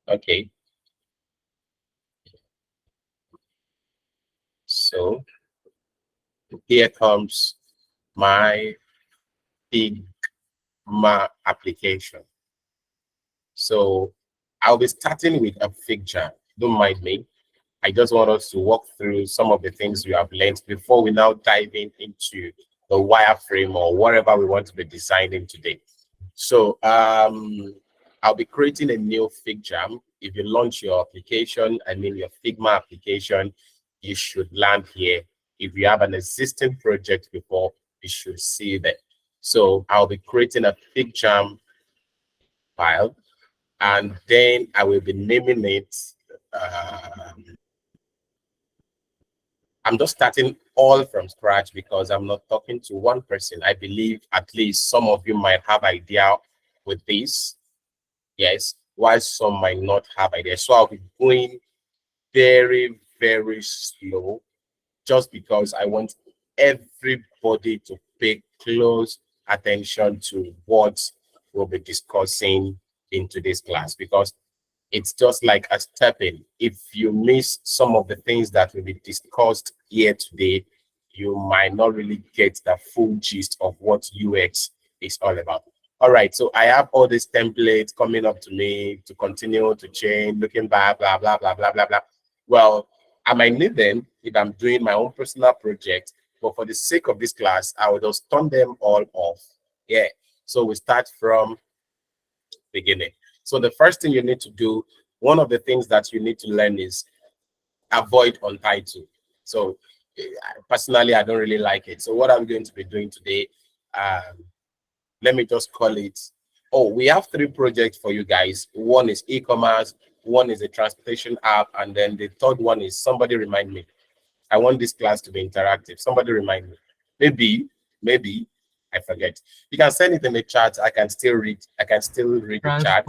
Okay. So here comes my Figma application. So I'll be starting with a Figjam. Don't mind me. I just want us to walk through some of the things we have learned before we now dive into the wireframe or whatever we want to be designing today. So I'll be creating a new Figjam. If you launch your application, I mean your Figma application, you should land here. If you have an existing project before, you should see that. So I'll be creating a Figjam file, and then I will be naming it. I'm just starting all from scratch because I'm not talking to one person. I believe at least some of you might have idea with this. Yes, while some might not have idea. So I'll be going very, very slow just because I want everybody to pay close attention to what we'll be discussing in today's class, because it's just like a stepping. If you miss some of the things that will be discussed here today, you might not really get the full gist of what UX is all about. All right, so I have all these templates coming up to me to continue to change, looking back, blah, blah, blah, blah, blah, blah. Well, I might need them if I'm doing my own personal project, but for the sake of this class, I will just turn them all off. Yeah, so we start from beginning. So the first thing you need to do, one of the things that you need to learn is avoid untitled. So personally, I don't really like it. So what I'm going to be doing today, let me just call it, oh, we have 3 projects for you guys. One is e-commerce, one is a transportation app, and then the third one is, somebody remind me. I want this class to be interactive. Somebody remind me. Maybe I forget. You can send it in the chat. I can still read the chat.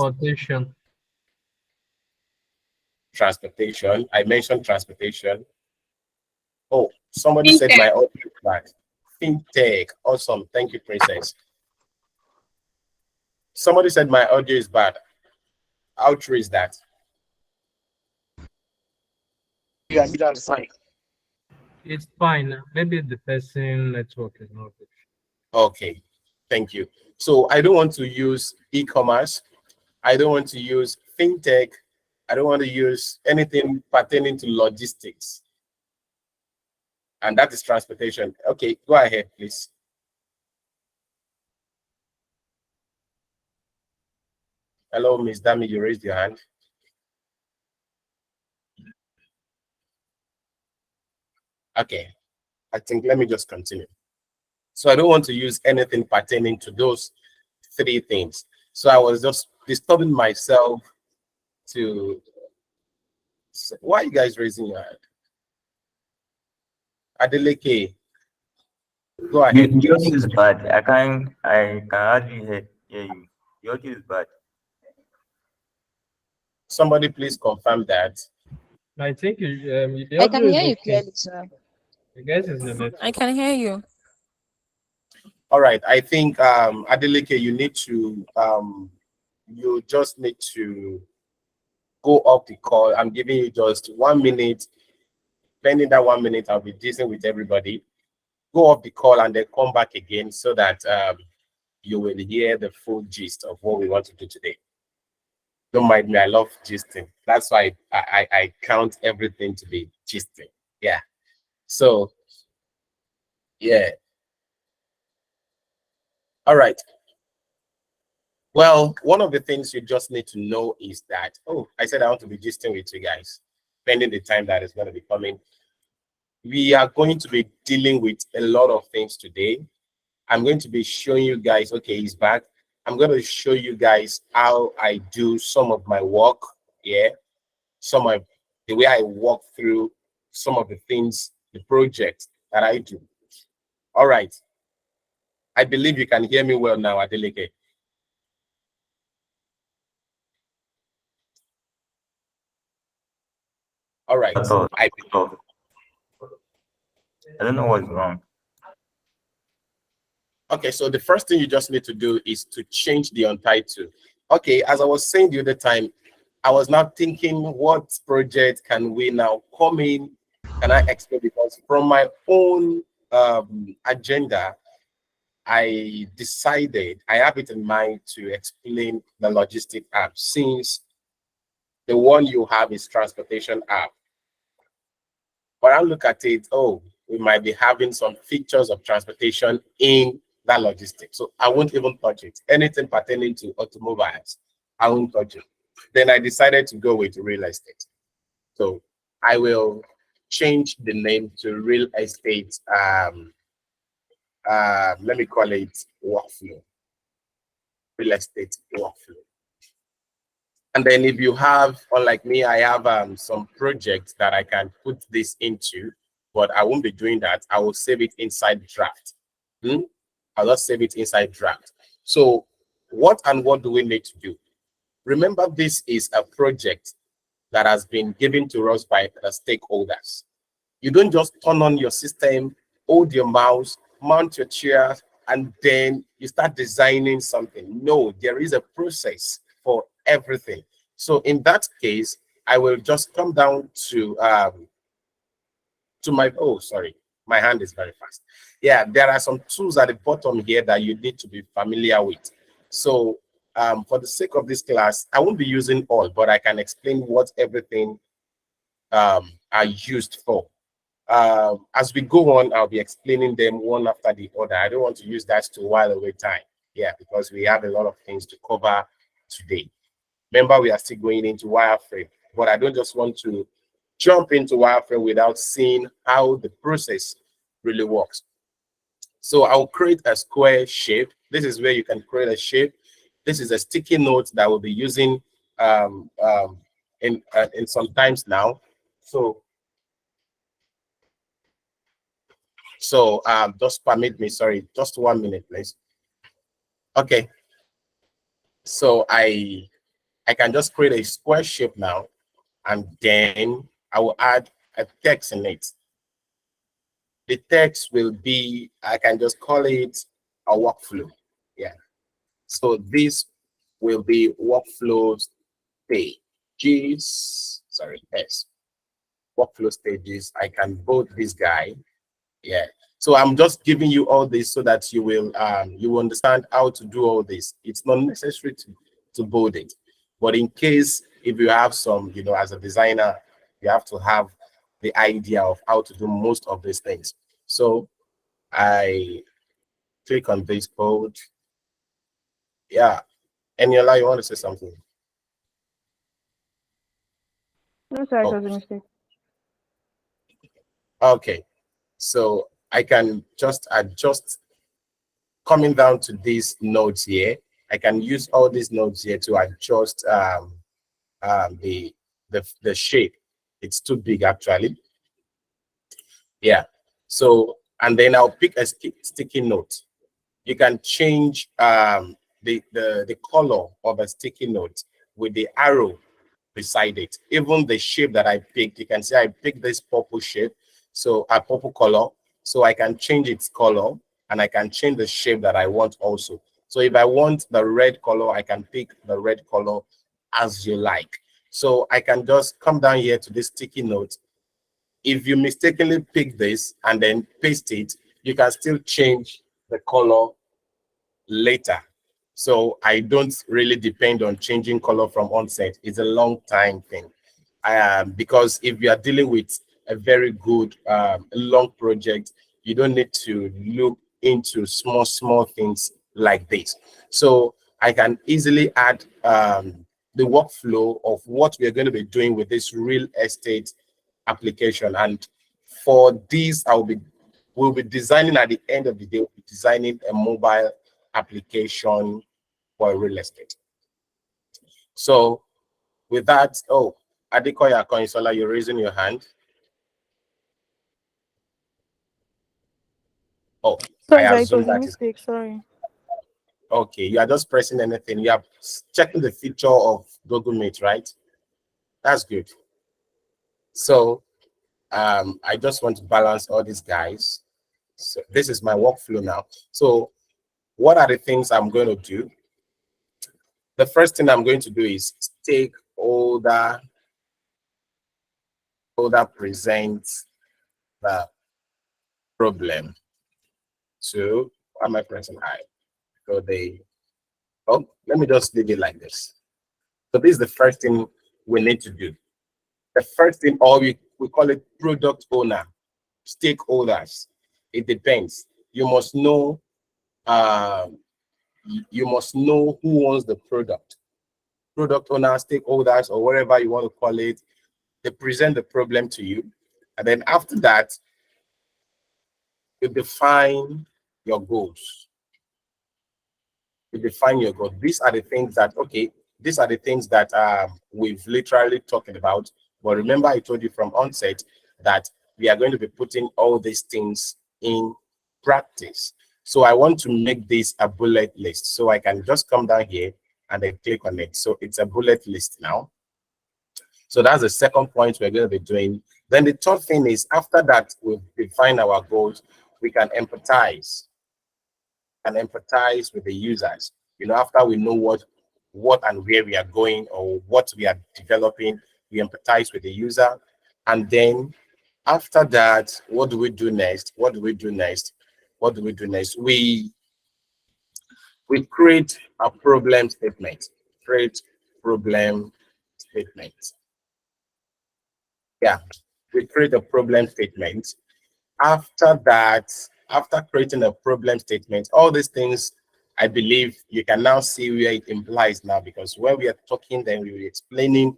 Transportation. I mentioned transportation. Oh, somebody said my audio is bad. Fintech. Awesome. Thank you, Princess. Somebody said my audio is bad. How true is that? Yeah, you don't sign. It's fine. Maybe the person network is not good. Okay, thank you. So I don't want to use e-commerce. I don't want to use fintech. I don't want to use anything pertaining to logistics. And that is transportation. Okay, go ahead, please. Hello, Miss Dami, you raised your hand. Okay, I think let me just continue. So I don't want to use anything pertaining to those 3 things. So I was just disturbing myself to, why are you guys raising your hand? Adeleke, go ahead. Yours is bad. I can hardly hear you. Yours is bad. Somebody please confirm that. I think the I can audio hear is you okay. clearly, sir. I guess it's the network. I can hear you. All right, I think Adeleke, you need to you just need to go off the call. I'm giving you just 1 minute. Pending that 1 minute, I'll be dealing with everybody. Go off the call and then come back again so that you will hear the full gist of what we want to do today. Don't mind me, I love gisting. That's why I count everything to be gisting. Yeah. So, yeah. All right. Well, one of the things you just need to know is that, oh, I said I want to be gisting with you guys, pending the time that is going to be coming. We are going to be dealing with a lot of things today. I'm going to be showing you guys, okay, he's back. I'm going to show you guys how I do some of my work, yeah, the way I walk through some of the things, the projects that I do. All right. I believe you can hear me well now, Adeleke. All right. I don't know what's wrong. Okay, so the first thing you just need to do is to change the untitled. Okay, as I was saying the other time, I was now thinking, what project can we now come in? Can I explain? Because from my own agenda, I decided I have it in mind to explain the logistic app, since the one you have is transportation app. But I look at it, oh, we might be having some features of transportation in that logistics. So I won't even touch it. Anything pertaining to automobiles, I won't touch it. Then I decided to go with real estate. So I will change the name to real estate. Let me call it workflow. Real estate workflow. And then if you have, unlike me, I have some projects that I can put this into, but I won't be doing that. I will save it inside draft. I'll just save it inside draft. So what do we need to do? Remember, this is a project that has been given to us by the stakeholders. You don't just turn on your system, hold your mouse, mount your chair, and then you start designing something. No, there is a process for everything. So in that case, I will just come down to my, oh, sorry, my hand is very fast. Yeah, there are some tools at the bottom here that you need to be familiar with. So for the sake of this class, I won't be using all, but I can explain what everything are used for. As we go on, I'll be explaining them one after the other. I don't want to use that to while away time. Yeah, because we have a lot of things to cover today. Remember, we are still going into wireframe, but I don't just want to jump into wireframe without seeing how the process really works. So I'll create a square shape. This is where you can create a shape. This is a sticky note that we'll be using in some times now. So just permit me, sorry, just 1 minute, please. Okay. So I can just create a square shape now, and then I will add a text in it. The text will be, I can just call it a workflow. Yeah. So this will be workflow stages. Sorry, yes. Workflow stages. I can bold this guy. Yeah. So I'm just giving you all this so that you will understand how to do all this. It's not necessary to bold it, but in case if you have some, as a designer, you have to have the idea of how to do most of these things. So I click on this code. Yeah. Eniola, you want to say something? No, sorry, it was a mistake. Okay. So I can just adjust coming down to these nodes here. I can use all these nodes here to adjust the shape. It's too big actually. Yeah. So, and then I'll pick a sticky note. You can change the color of a sticky note with the arrow beside it. Even the shape that I picked, you can see I picked this purple shape, so a purple color. So I can change its color, and I can change the shape that I want also. So if I want the red color, I can pick the red color as you like. So I can just come down here to this sticky note. If you mistakenly pick this and then paste it, you can still change the color later. So I don't really depend on changing color from onset. It's a long time thing. Because if you are dealing with a very good long project, you don't need to look into small things like this. So I can easily add the workflow of what we're going to be doing with this real estate application. And for this, we'll be designing at the end of the day, we'll be designing a mobile application for real estate. So with that, oh, Adekoya Akonsola, you're raising your hand. Oh, Sorry, I it assume was a that is mistake. Sorry. okay. You are just pressing anything. You are checking the feature of Google Meet, right? That's good. So I just want to balance all these guys. So this is my workflow now. So what are the things I'm going to do? The first thing I'm going to do is take stakeholder presents the problem to, why am I pressing I? So let me just leave it like this. So this is the first thing we need to do. The first thing, or we call it product owner, stakeholders. It depends. You must know you must know who owns the product. Product owner, stakeholders, or whatever you want to call it, they present the problem to you. And then after that, you define your goals. You define your goals. These are the things that, okay, these are the things that we've literally talked about. But remember, I told you from onset that we are going to be putting all these things in practice. So I want to make this a bullet list. So I can just come down here and then click on it. So it's a bullet list now. So that's the second point we're going to be doing. Then the third thing is, after that we've defined our goals, we can empathize and empathize with the users. You know, after we know what and where we are going or what we are developing, we empathize with the user. And then after that, what do we do next? What do we do next? What do we do next? We create a problem statement. Create problem statement. Yeah, we create a problem statement. After that, after creating a problem statement, all these things, I believe you can now see where it implies now, because when we are talking, then we were explaining,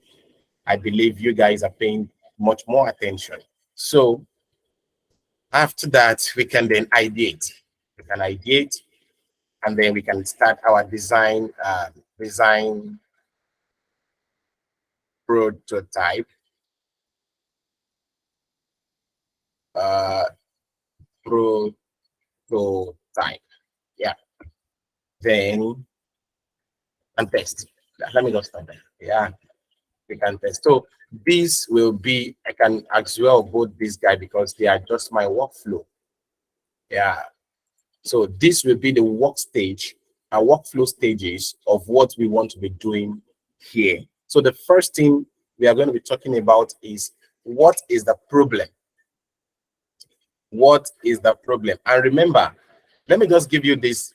I believe you guys are paying much more attention. So after that, we can then ideate. We can ideate, and then we can start our design prototype. Prototype. Yeah. Then and test. Let me just stop there. Yeah, we can test. So this will be, I can as well both this guy because they are just my workflow. Yeah. So this will be the work stage, our workflow stages of what we want to be doing here. So the first thing we are going to be talking about is, what is the problem? What is the problem? And remember, let me just give you this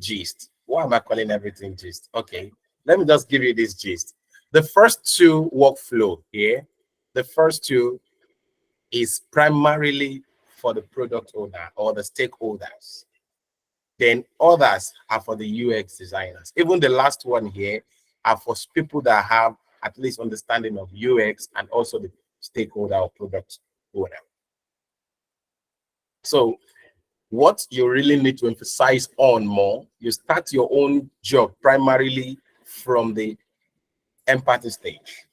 gist. Why am I calling everything gist? Okay, let me just give you this gist. The first two workflow here, the first two is primarily for the product owner or the stakeholders. Then others are for the UX designers. Even the last one here are for people that have at least understanding of UX and also the stakeholder or product owner. So what you really need to emphasize on more, you start your own job primarily from the empathy stage.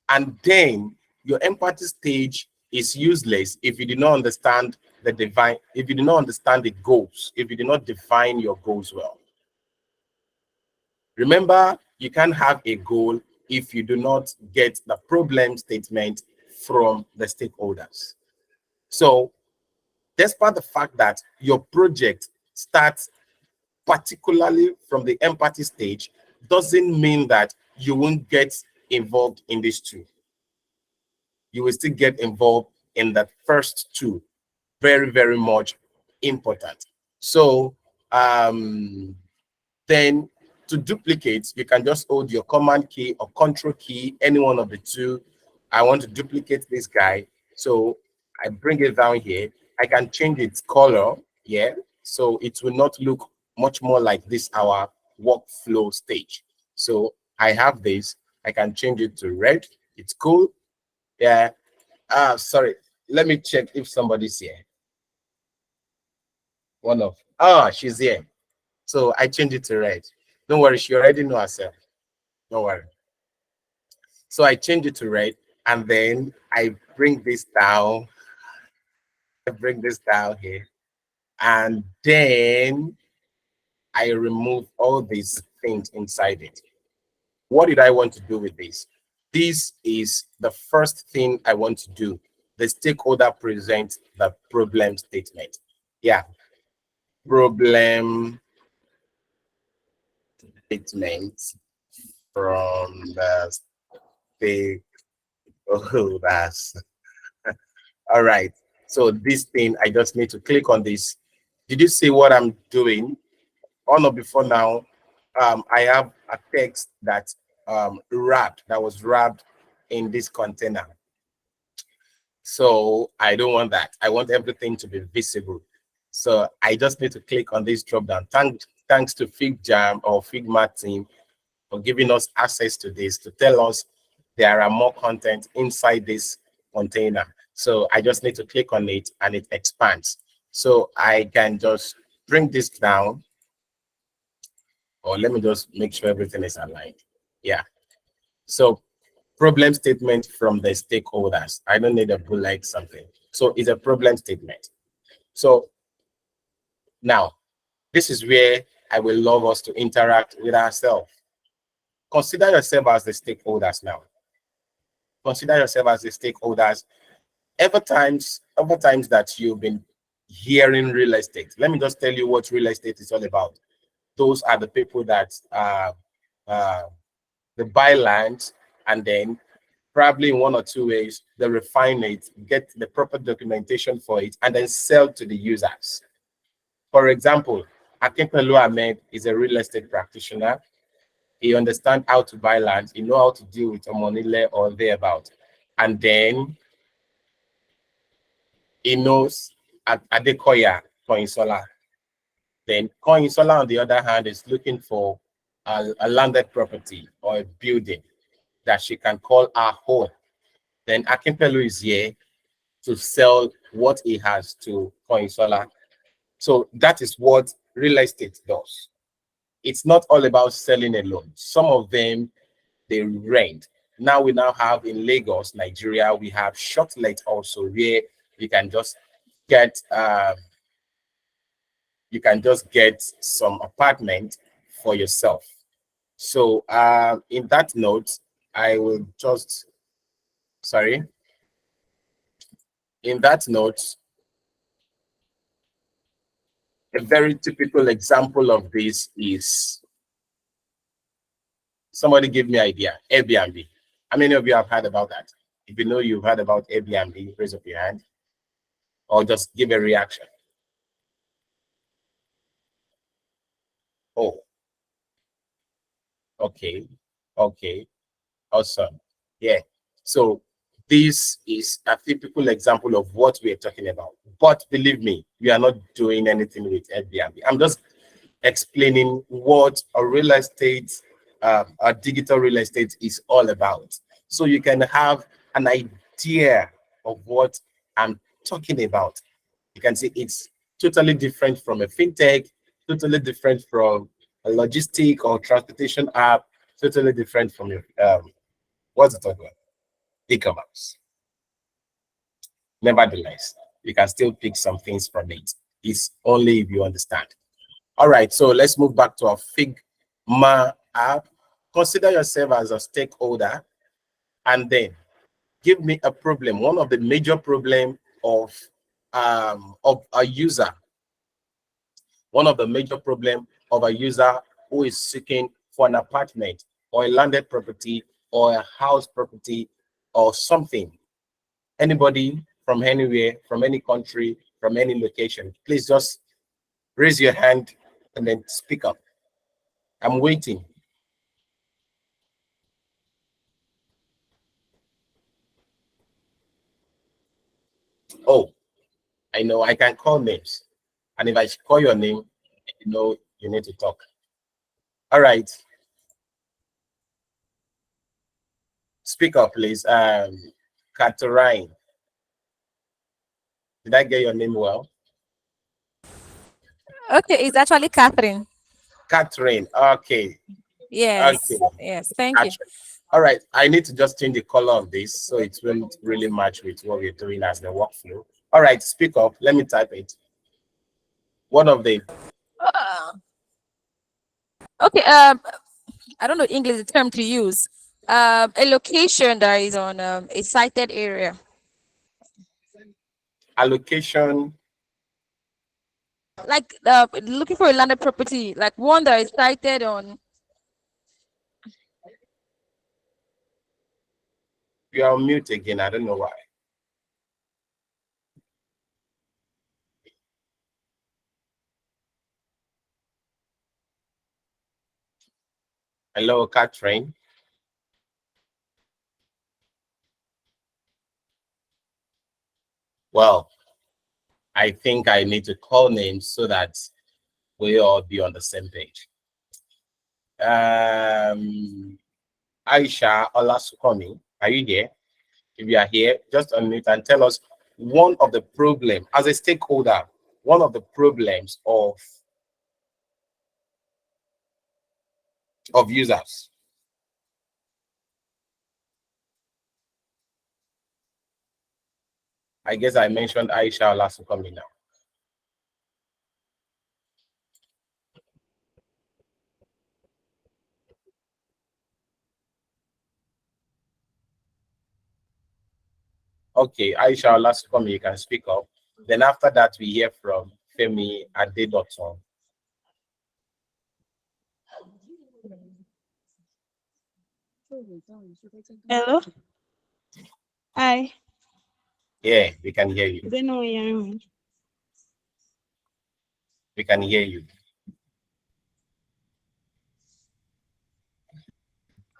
And then your empathy stage is useless if you do not understand if you do not understand the goals, if you do not define your goals well. Remember, you can't have a goal if you do not get the problem statement from the stakeholders. So despite the fact that your project starts particularly from the empathy stage, doesn't mean that you won't get involved in these two. You will still get involved in the first two. Very, very much important. So then to duplicate, you can just hold your command key or control key, any one of the two. I want to duplicate this guy. So I bring it down here. I can change its color. Yeah. So it will not look much more like this, our workflow stage. So I have this. I can change it to red. It's cool. Yeah. Sorry. Let me check if somebody's here. She's here. So I changed it to red. Don't worry, she already know herself. Don't worry. So I change it to red, and then I bring this down. I bring this down here, and then I remove all these things inside it. What did I want to do with this? This is the first thing I want to do. The stakeholder presents the problem statement. Yeah. Problem statement from the stakeholders. All right. So this thing, I just need to click on this. Did you see what I'm doing? On or before now, I have a text that was wrapped in this container. So I don't want that. I want everything to be visible. So I just need to click on this drop down. Thanks to Figjam or Figma team for giving us access to this to tell us there are more content inside this container. So I just need to click on it and it expands. So I can just bring this down, or let me just make sure everything is aligned. Yeah. So problem statement from the stakeholders. I don't need a bullet something. So it's a problem statement. So now this is where I will love us to interact with ourselves. Consider yourself as the stakeholders now. Consider yourself as the stakeholders. Every times that you've been hearing real estate, let me just tell you what real estate is all about. Those are the people that they buy land and then probably in one or two ways they refine it, get the proper documentation for it, and then sell to the users. For example, Akinpelu Ahmed is a real estate practitioner. He understands how to buy land. He knows how to deal with Omonile or thereabout. And then he knows Adekoya Koinsola. Then Koinsola, on the other hand, is looking for a landed property or a building that she can call her home. Then Akinpelu is here to sell what he has to Koinsola. So that is what real estate does. It's not all about selling alone. Some of them, they rent. Now we have in Lagos, Nigeria, we have shortlet also, where you can just get some apartment for yourself. So in that note, I will just in that note, a very typical example of this is, somebody give me an idea, Airbnb. How many of you have heard about that? If you know you've heard about Airbnb, raise up your hand or just give a reaction. Oh, okay, awesome. Yeah, so this is a typical example of what we are talking about. But believe me, we are not doing anything with Airbnb. I'm just explaining what a real estate, a digital real estate is all about. So you can have an idea of what I'm talking about. You can see it's totally different from a fintech, totally different from a logistic or transportation app, totally different from your what's it called? E-commerce. Nevertheless, you can still pick some things from it. It's only if you understand. All right, so let's move back to our Figma app. Consider yourself as a stakeholder and then give me a problem. One of the major problem of a user. One of the major problem of a user who is seeking for an apartment or a landed property or a house property or something. Anybody from anywhere, from any country, from any location, please just raise your hand and then speak up. I'm waiting. Oh, I know I can call names. And if I call your name, you know you need to talk. All right. Speak up, please. Catherine. Did I get your name well? Okay, it's actually Catherine. Catherine. Okay. Yes, Okay. yes, thank you. Catherine. All right. I need to just change the color of this so it won't really match with what we're doing as the workflow. All right. Speak up. Let me type it. One of the Uh, okay, I don't know English term to use. A location that is on a sited area. allocation. Like looking for a landed property, like one that is sited on. You are on mute again. I don't know why. Hello, Catherine. Well, I think I need to call names so that we all be on the same page. Aisha Olasukomi, are you here? If you are here, just unmute and tell us one of the problems as a stakeholder, one of the problems of users. I guess I mentioned Aisha Olasukomi now. Okay, Aisha Olasukomi, you can speak up. Then after that, we hear from Femi Adedotun. Hello. Hi. Yeah, we can hear you. They know hearing me. We can hear you.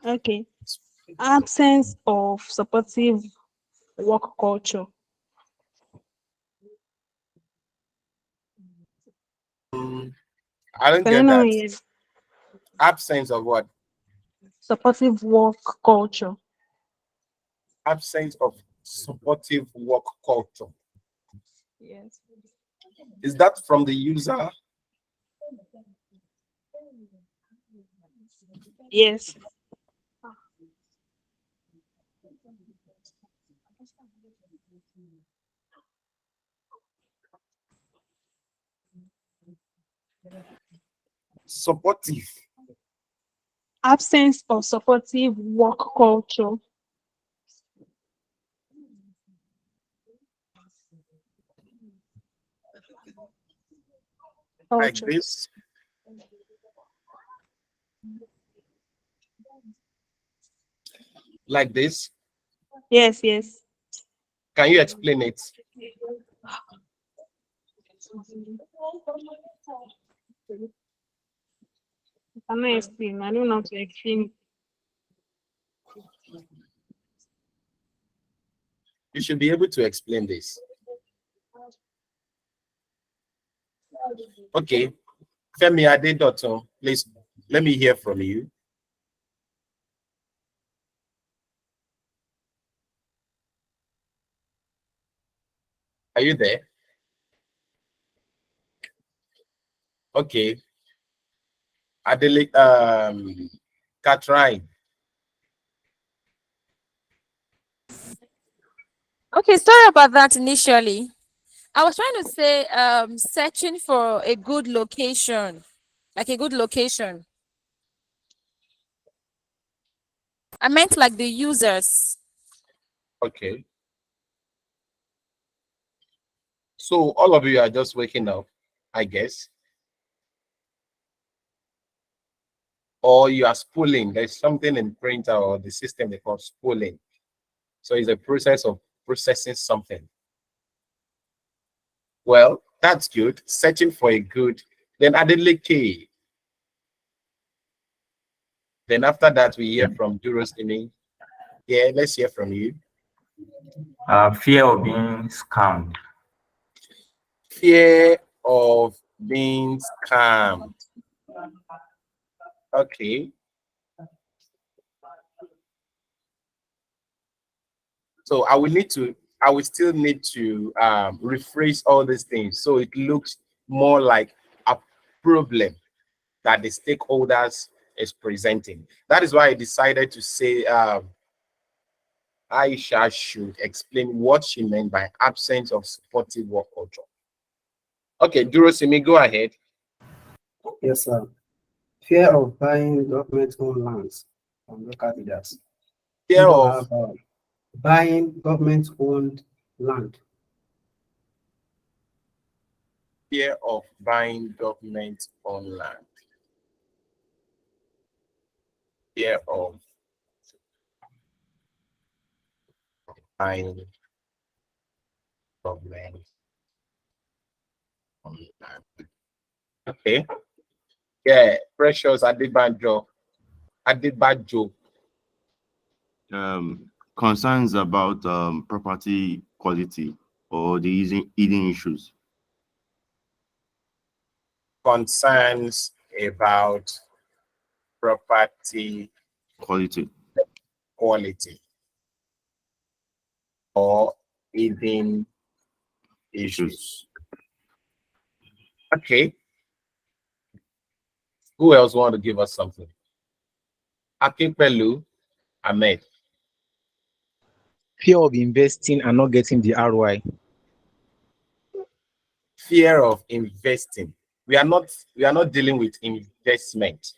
Okay. Absence of supportive work culture. I don't Can get you know that. me? Absence of what? Supportive work culture. Absence of supportive work culture. Yes. Is that from the user? Yes. Supportive. Absence of supportive work culture. Like Culture. this. Like this. Yes, yes. Can you explain it? I cannot explain. I don't know how to explain. You should be able to explain this. Okay. Femi Adedotun, please let me hear from you. Are you there? Okay. Adele, Catherine. Okay, sorry about that initially. I was trying to say searching for a good location, like a good location. I meant like the users. Okay. So all of you are just waking up, I guess. Or you are spooling. There's something in printer or the system they call spooling. So it's a process of processing something. Well, that's good. Searching for a good. Then Adeleke. Then after that, we hear from Durosini. Yeah, let's hear from you. Fear of being scammed. Fear of being scammed. Okay. So I will still need to rephrase all these things so it looks more like a problem that the stakeholders is presenting. That is why I decided to say Aisha should explain what she meant by absence of supportive work culture. Okay, Durosimi, go ahead. Yes, sir. Fear of buying government-owned lands from local leaders. Fear People of have buying government-owned land. fear of buying government on land. Fear of Buying government on land. Okay. Yeah, Precious Adebanjo. Concerns about property quality or the eating issues. Concerns about property Quality. quality or even issues. Okay. Who else want to give us something? Akipelu Ahmed. Fear of investing and not getting the ROI. Fear of investing. We are not dealing with investment.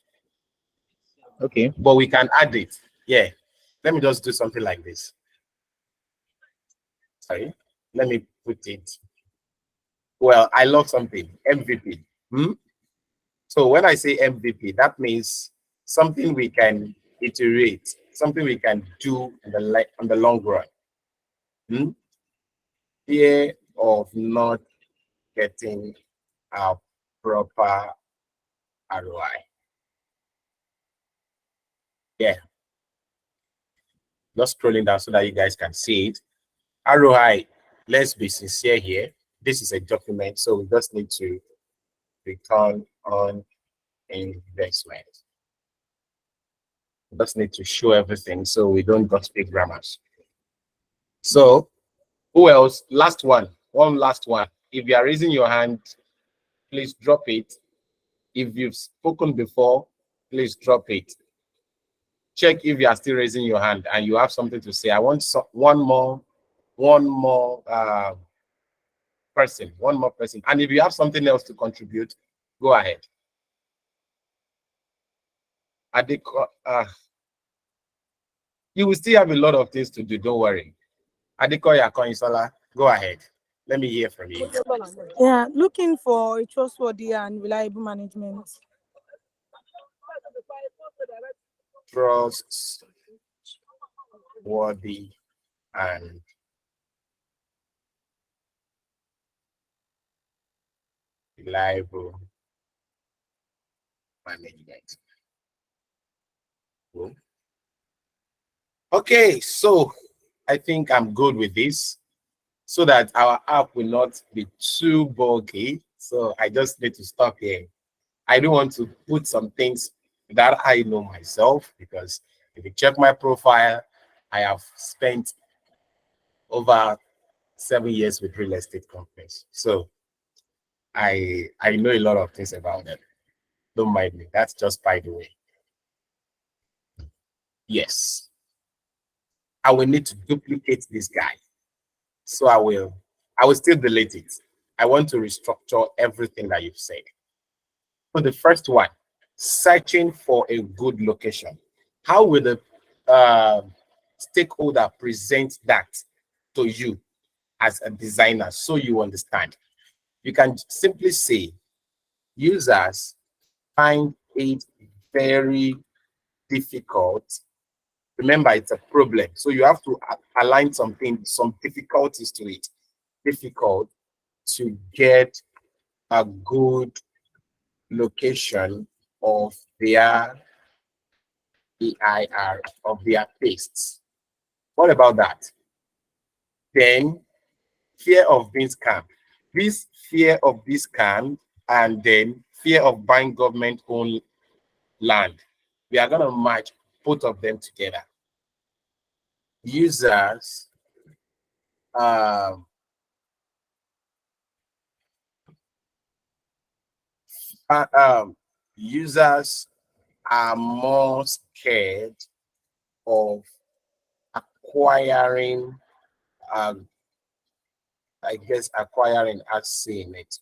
Okay. But we can add it. Yeah. Let me just do something like this. Sorry. Let me put it. Well, I love something. MVP. So when I say MVP, that means something we can iterate, something we can do on the long run. Fear of not getting a proper ROI. Yeah. Just scrolling down so that you guys can see it. ROI, let's be sincere here. This is a document, so we just need to return on investment. We just need to show everything so we don't got speak grammars. So, who else? Last one. One last one. If you are raising your hand, please drop it. If you've spoken before, please drop it. Check if you are still raising your hand and you have something to say. I want one more person. And if you have something else to contribute, go ahead. You will still have a lot of things to do. Don't worry. Adekoya Koinsola, go ahead. Let me hear from you. Yeah, looking for a trustworthy and reliable management. Trustworthy and reliable management. Cool. Okay, so I think I'm good with this so that our app will not be too bulky. So I just need to stop here. I don't want to put some things that I know myself, because if you check my profile, I have spent over 7 years with real estate companies. So I know a lot of things about them. Don't mind me. That's just by the way. Yes. I will need to duplicate this guy. So I will still delete it. I want to restructure everything that you've said. So the first one, searching for a good location. How will the stakeholder present that to you as a designer so you understand? You can simply say, users find it very difficult. Remember, it's a problem. So you have to align some difficulties to it. Difficult to get a good location of their EIR, of their tastes. What about that? Then fear of being scammed. This fear of being scammed, and then fear of buying government-owned land. We are going to match both of them together. Users users are more scared of acquiring, I guess acquiring as saying it.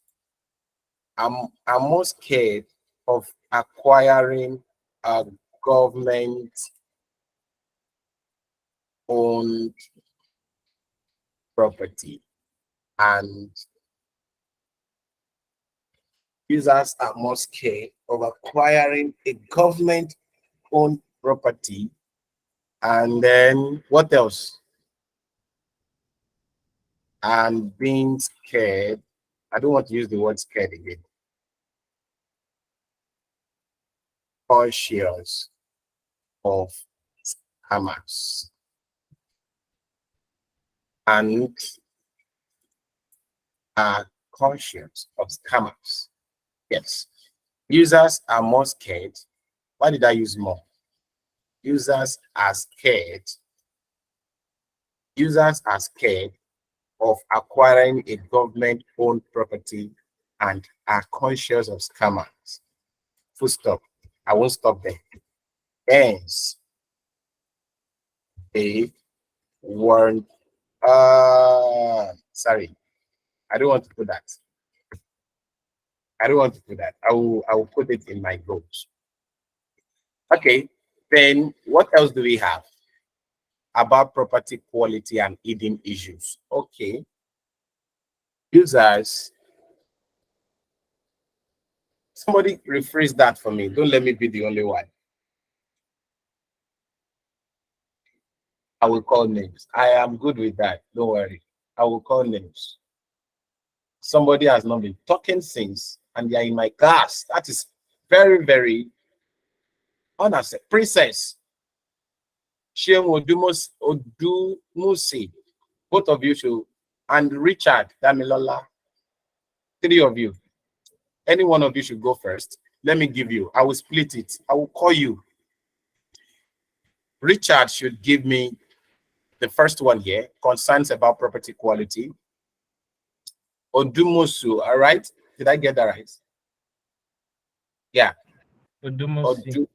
I'm more scared of acquiring a government-owned property, and users are more scared of acquiring a government-owned property. And then what else? and being scared. I don't want to use the word scared again. Cautious of scammers and are conscious of scammers. Yes. Users are more scared. Why did I use more? Users are scared. Users are scared of acquiring a government-owned property and are conscious of scammers. Full stop. I won't stop there. Hence, they weren't. Sorry, I don't want to put that. I don't want to put that. I will put it in my goals. Okay, then what else do we have about property quality and hidden issues? Okay, users. Somebody rephrase that for me. Don't let me be the only one. I will call names. I am good with that. Don't worry. I will call names. Somebody has not been talking since, and they are in my class. That is very, very honest. Princess, Shem Odumusi, both of you should, and Richard Damilola, 3 of you. Any one of you should go first. Let me give you. I will split it. I will call you. Richard should give me the first one here, concerns about property quality. Odumusu, all right? Did I get that right? Yeah. Odumusi.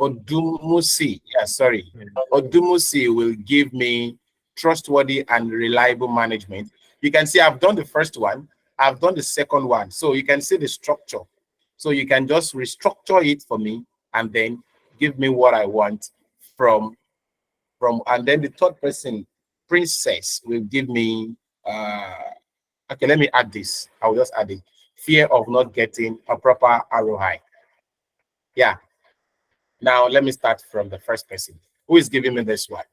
Odumusi, yeah, sorry. Odumusi will give me trustworthy and reliable management. You can see I've done the first one, I've done the second one. So you can see the structure. So you can just restructure it for me and then give me what I want from and then the third person, Princess, will give me okay, let me add this. I'll just add it. Fear of not getting a proper ROI. Yeah. Now let me start from the first person. Who is giving me this one?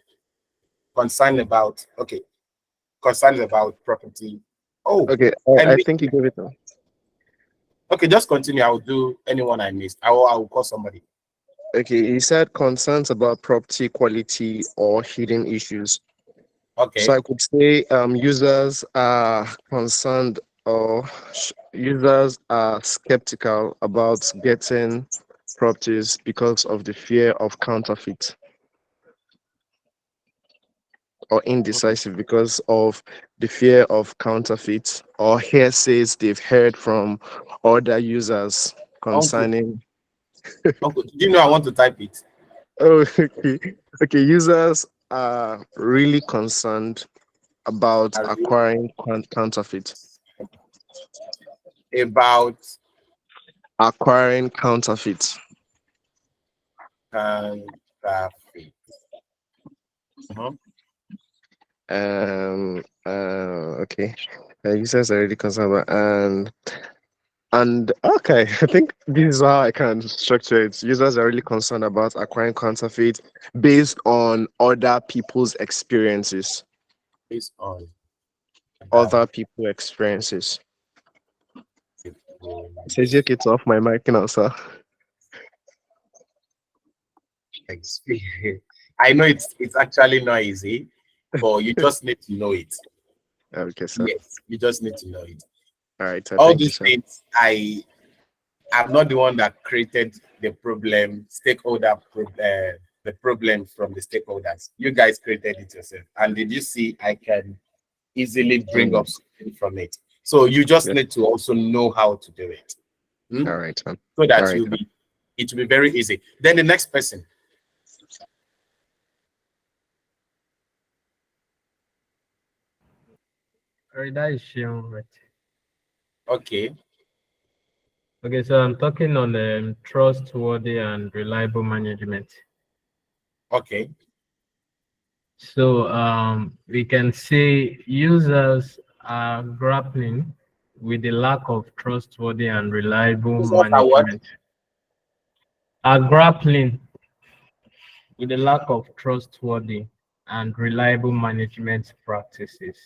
Concerned about, okay. Concerned about property. Oh, Okay, I think you gave it now. Okay, just continue. I'll do anyone I missed. I will call somebody. Okay, he said concerns about property quality or hidden issues. Okay. So I could say users are concerned or users are skeptical about getting properties because of the fear of counterfeit, or indecisive because of the fear of counterfeit or hearsays they've heard from other users concerning. Uncle, do you know I want to type it? Oh, okay. Okay, users are really concerned about acquiring counterfeit. About acquiring counterfeit. Counterfeit. Okay. Users are really concerned about, and okay, I think this is how I can structure it. Users are really concerned about acquiring counterfeit based on other people's experiences. Based on other people's experiences. It says you get off my mic now, sir. I know it's actually not easy, but you just need to know it. Okay, sir. Yes, you just need to know it. All right. All these things, I'm not the one that created the problem, the problem from the stakeholders. You guys created it yourself. And did you see I can easily bring up something from it? So you just need to also know how to do it. All right, man. So that it will be very easy. Then the next person. That is Shion, right? Okay. Okay, so I'm talking on trustworthy and reliable management. Okay. So we can say users are grappling with the lack of trustworthy and reliable management. Are grappling with the lack of trustworthy and reliable management practices.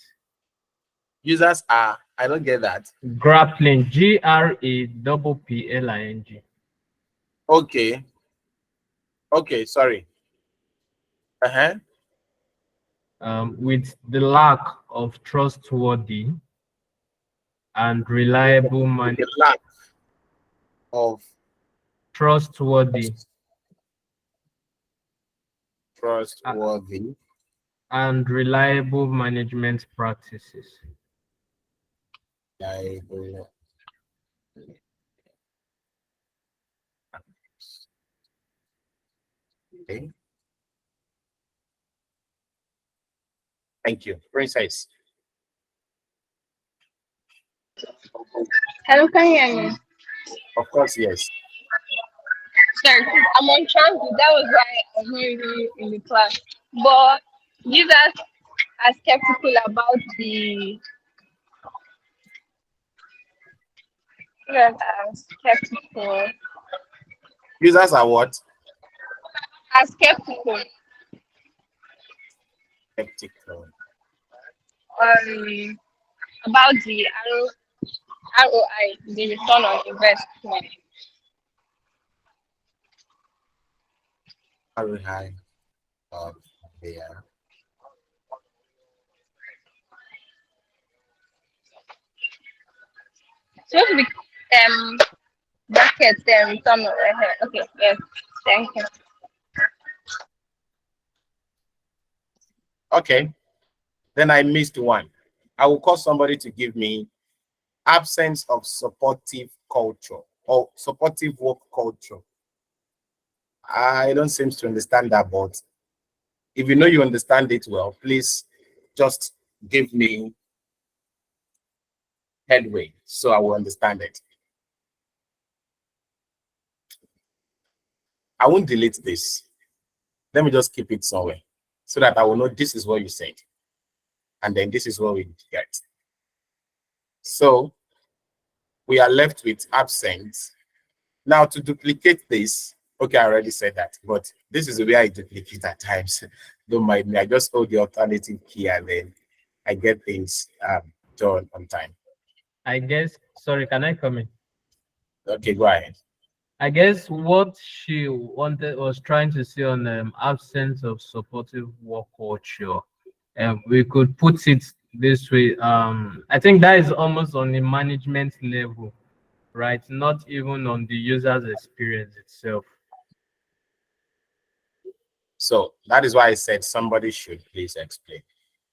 Users are, I don't get that. Grappling, GRAPPLING. Okay. Okay, sorry. With the lack of trustworthy and reliable The lack of trustworthy and reliable management practices. Reliable. Okay. Thank you. Princess. Hello, can you hear me? Of course, yes. Sorry, I'm on transit. That was why I'm not really in the class. But users are skeptical about the users are skeptical. Users are what? Are skeptical Skeptical. About the ROI, the return on investment. Very high. Yeah. Supposed to be brackets there return on okay, yes, thank you. Okay. Then I missed one. I will call somebody to give me absence of supportive culture or supportive work culture. I don't seem to understand that, but if you know you understand it well, please just give me headway so I will understand it. I won't delete this. Let me just keep it somewhere so that I will know this is what you said. And then this is what we get. So we are left with absence. Now to duplicate this, okay, I already said that, but this is the way I duplicate at times. Don't mind me. I just hold the alternative key and then I get things done on time. I guess, sorry, can I come in? Okay, go ahead. I guess what she was trying to say on absence of supportive work culture, we could put it this way. I think that is almost on the management level, right? Not even on the user's experience itself. So that is why I said somebody should please explain.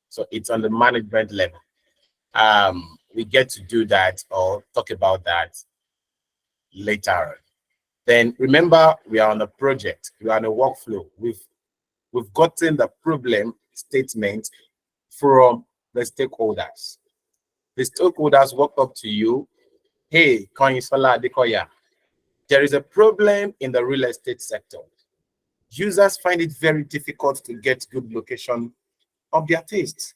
So it's on the management level. We get to do that or talk about that later on. Then remember, we are on a project, we are on a workflow. We've gotten the problem statement from the stakeholders. The stakeholders walk up to you, hey, Konyisola Adekoya, there is a problem in the real estate sector. Users find it very difficult to get good location of their taste.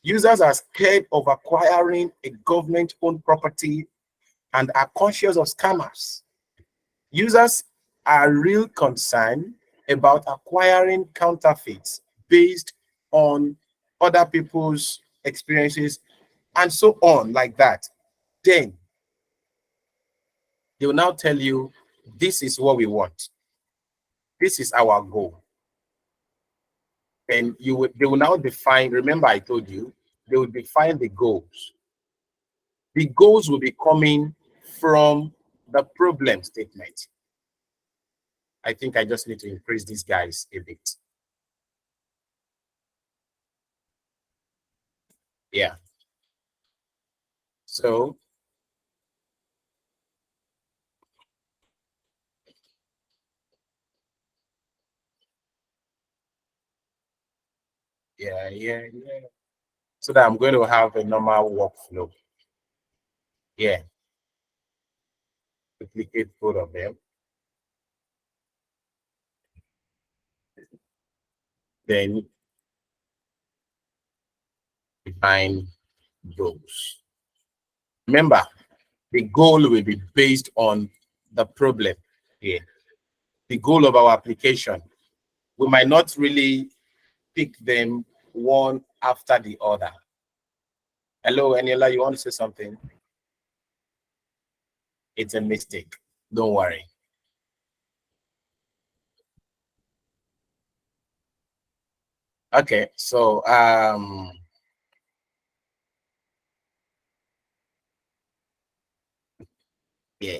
Users are scared of acquiring a government-owned property and are conscious of scammers. Users are real concerned about acquiring counterfeits based on other people's experiences and so on like that. Then they will now tell you, this is what we want. This is our goal. And they will now define, remember I told you, they will define the goals. The goals will be coming from the problem statement. I think I just need to increase these guys a bit. Yeah. So yeah. So that I'm going to have a normal workflow. Yeah. Duplicate both of them. Then define goals. Remember, the goal will be based on the problem here. The goal of our application. We might not really pick them one after the other. Hello, Eniela, you want to say something? It's a mistake. Don't worry. Okay, so yeah.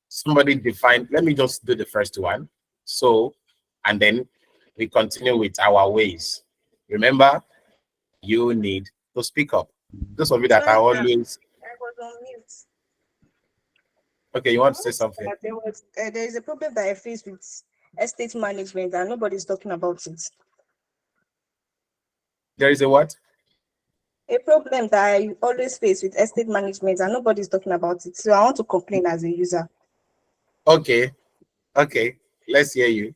Somebody define, let me just do the first one. So, and then we continue with our ways. Remember, you need to speak up. Those of you that are always I was on mute. okay, you want to say something? There is a problem that I face with estate management and nobody's talking about it. There is a what? A problem that I always face with estate management and nobody's talking about it. So I want to complain as a user. Okay, okay, let's hear you.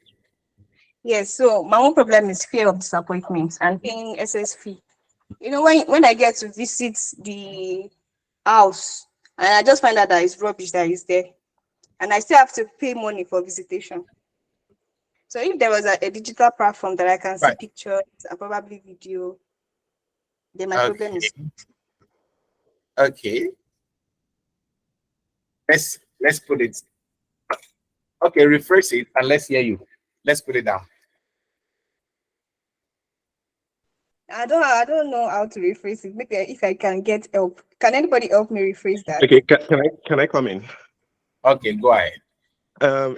Yes, so my own problem is fear of disappointment and paying excess fee. You know, when I get to visit the house and I just find out that it's rubbish that is there, and I still have to pay money for visitation. So if there was a digital platform that I can see Right. pictures and probably video, then my problem is Okay. Let's put it. Okay, rephrase it and let's hear you. Let's put it down. I don't know how to rephrase it. Maybe if I can get help. Can anybody help me rephrase that? Okay, can I come in? Okay, go ahead.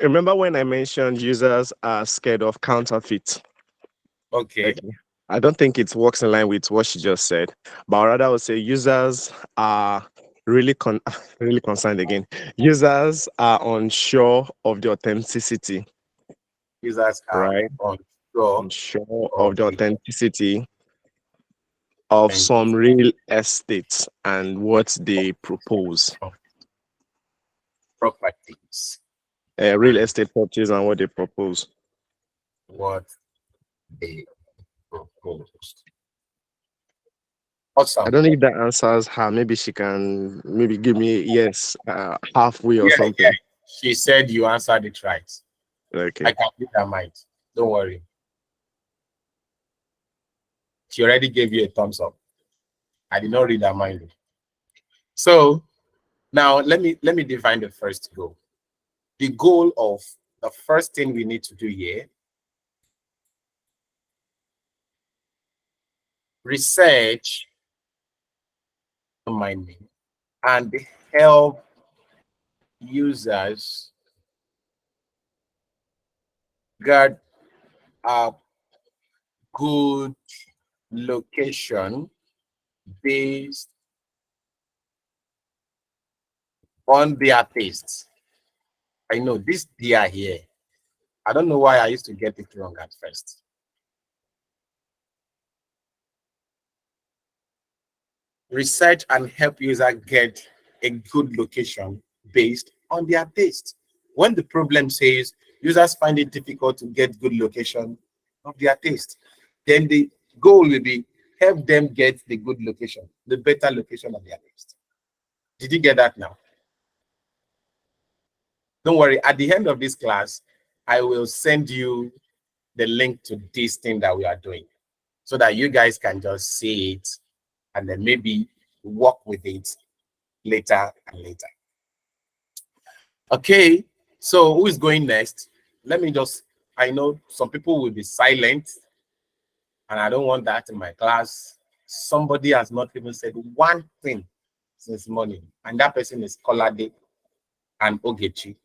Remember when I mentioned users are scared of counterfeit? Okay. I don't think it works in line with what she just said, but rather I would say users are really really concerned again. Users are unsure of the authenticity. Users are right? unsure of the authenticity of some real estates and what they propose. Properties. Real estate properties and what they propose. What they propose. Awesome. I don't know if that answers her. Maybe she can give me a yes halfway or something. Yeah. She said you answered it right. Okay. I can read her mind. Don't worry. She already gave you a thumbs up. I did not read her mind. So now let me define the first goal. The goal of the first thing we need to do here, research, don't mind me, and help users get a good location based on their tastes. I know this dear here. I don't know why I used to get it wrong at first. Research and help user get a good location based on their taste. When the problem says users find it difficult to get good location of their taste, then the goal will be help them get the good location, the better location of their taste. Did you get that now? Don't worry, at the end of this class, I will send you the link to this thing that we are doing so that you guys can just see it and then maybe work with it later and later. Okay, so who is going next? Let me just, I know some people will be silent and I don't want that in my class. Somebody has not even said one thing since morning, and that person is Kolade and Ogechi.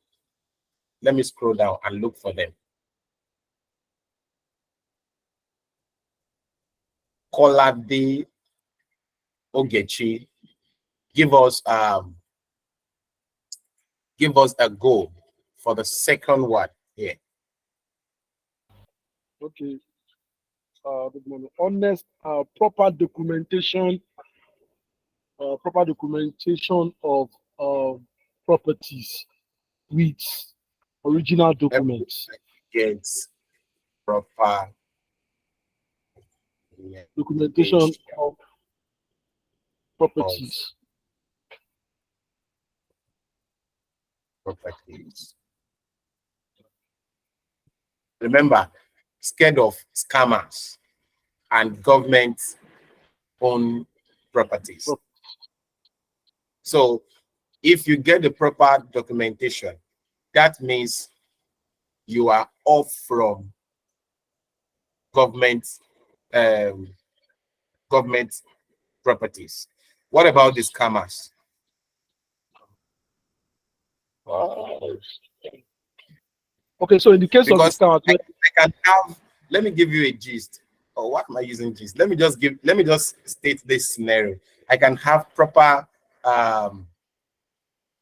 Let me scroll down and look for them. Kolade, Ogechi, give us a goal for the second one here. Okay. Good morning. Honest, proper documentation of properties with original documents. Get proper documentation of properties. Remember, scared of scammers and government-owned properties. So if you get the proper documentation, that means you are off from government government properties. What about the scammers? Okay, so in the case Because of the I can have, let me give you a gist. Or what am I using gist? Let me just state this scenario. I can have proper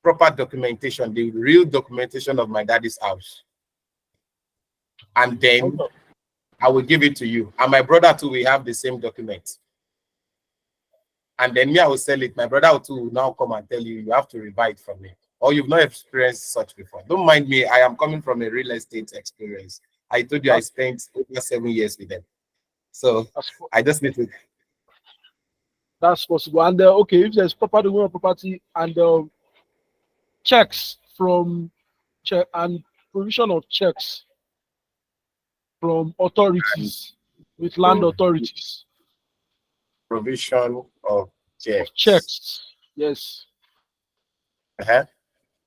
documentation, the real documentation of my daddy's house. And then I will give it to you. And my brother too, we have the same document. And then me, I will sell it. My brother too will now come and tell you, you have to rebuy it from me. Or you've not experienced such before. Don't mind me. I am coming from a real estate experience. I told you I spent over 7 years with them. So I just need to. That's possible. And okay, if there's proper document of property and checks from check and provision of checks from authorities with land authorities. Provision of checks. Checks, yes.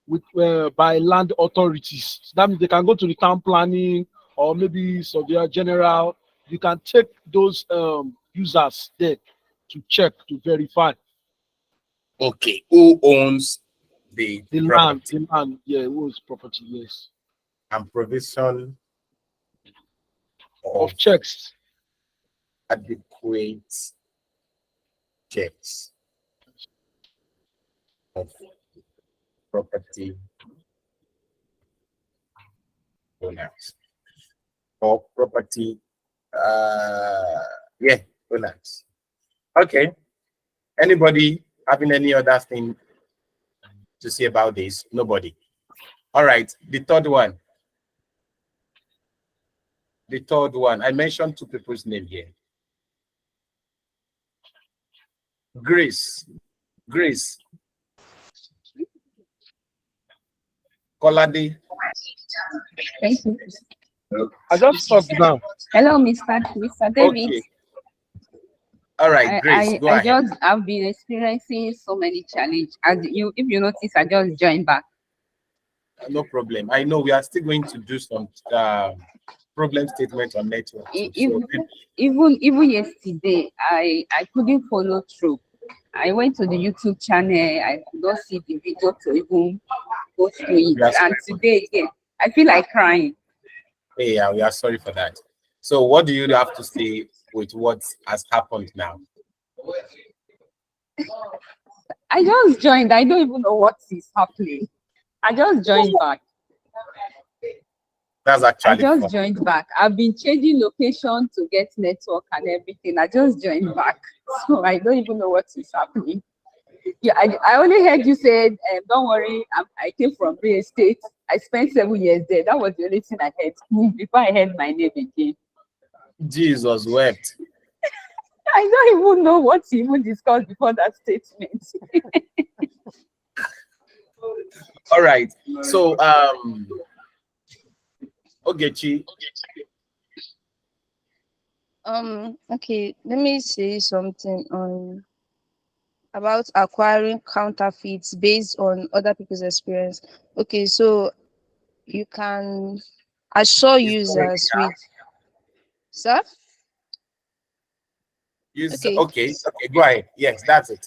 With by land authorities. So that means they can go to the town planning or maybe Surveyor General. You can take those users there to check, to verify. Okay, who owns the property? The land, yeah, who owns property, yes. And provision of checks. Adequate checks of property owners or property owners. Okay, anybody having any other thing to say about this? Nobody. All right, the third one, I mentioned two people's name here. Grace Kolade. Thank you. I just talked now. Hello, Mr. David. Okay. All right, Grace, go ahead. I've been experiencing so many challenges. If you notice, I just joined back. No problem. I know we are still going to do some problem statement on network. Even yesterday, I couldn't follow through. I went to the YouTube channel. I could not see the video to even go through it. Yes. And today again, I feel like crying. Hey, we are sorry for that. So what do you have to say with what has happened now? I just joined. I don't even know what is happening. I just joined back. That's actually I just joined back. I've been changing location to get network and everything. I just joined back. So I don't even know what is happening. Yeah, I only heard you said, don't worry, I came from real estate. I spent 7 years there. That was the only thing I heard before I heard my name again. Jesus wept. I don't even know what to even discuss before that statement. All right. So Ogechi. Okay, let me say something on about acquiring counterfeits based on other people's experience. Okay, so you can assure users with sir. Okay, go ahead. Yes, that's it.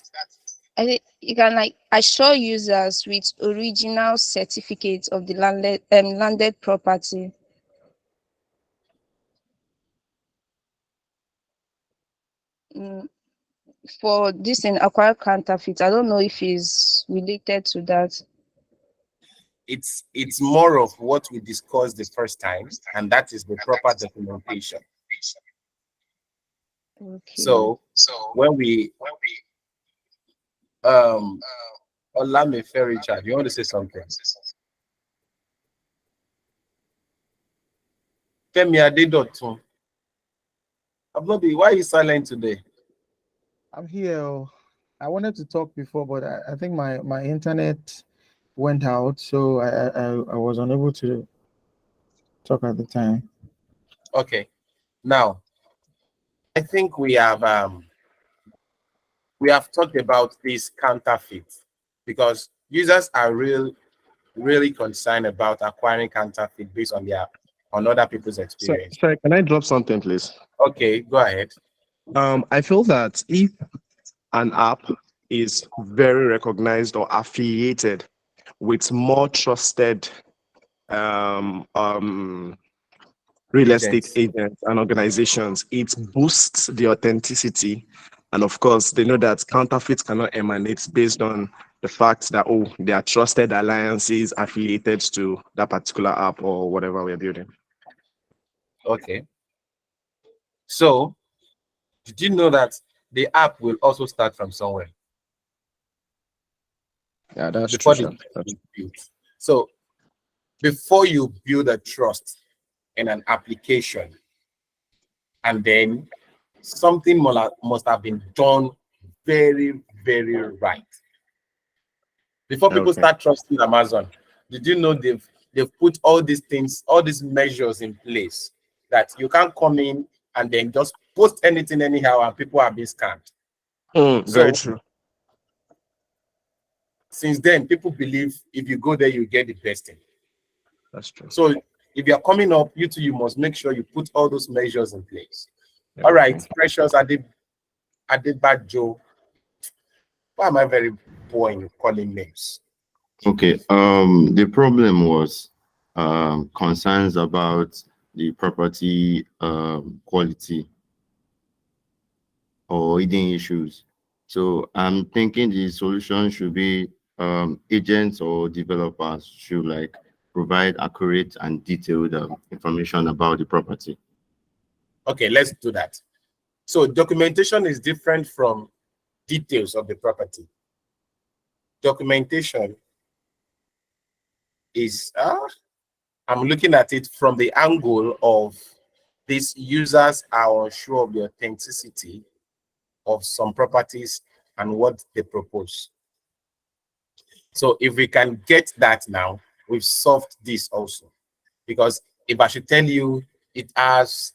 I think you can assure users with original certificates of the landed property. For this in acquire counterfeit, I don't know if it's related to that. It's more of what we discussed the first time, and that is the proper documentation. Okay. So when we Olame Richard, you want to say something? Femi Adedotun. Why are you silent today? I'm here. I wanted to talk before, but I think my internet went out, so I was unable to talk at the time. Okay. Now, I think we have we have talked about this counterfeit because users are really concerned about acquiring counterfeit based on other people's experience. Sorry, can I drop something, please? Okay, go ahead. I feel that if an app is very recognized or affiliated with more trusted real estate agents and organizations, it boosts the authenticity. And of course, they know that counterfeits cannot emanate based on the fact that, oh, they are trusted alliances affiliated to that particular app or whatever we're building. Okay. So, did you know that the app will also start from somewhere? Yeah, that's before true. the is built. So, before you build a trust in an application, and then something must have been done very, very right. Before people start trusting Amazon, did you know they've put all these things, all these measures in place that you can't come in and then just post anything anyhow and people are being scammed. Very true. Since then, people believe if you go there, you get the best thing. That's true. So if you're coming up, you must make sure you put all those measures in place. All right, Precious Adebajo. Why am I very poor in calling names? Okay. The problem was concerns about the property quality or hidden issues. So I'm thinking the solution should be agents or developers should like provide accurate and detailed information about the property. Okay, let's do that. So documentation is different from details of the property. Documentation is, I'm looking at it from the angle of these users are unsure of the authenticity of some properties and what they propose. So if we can get that now, we've solved this also. Because if I should tell you it has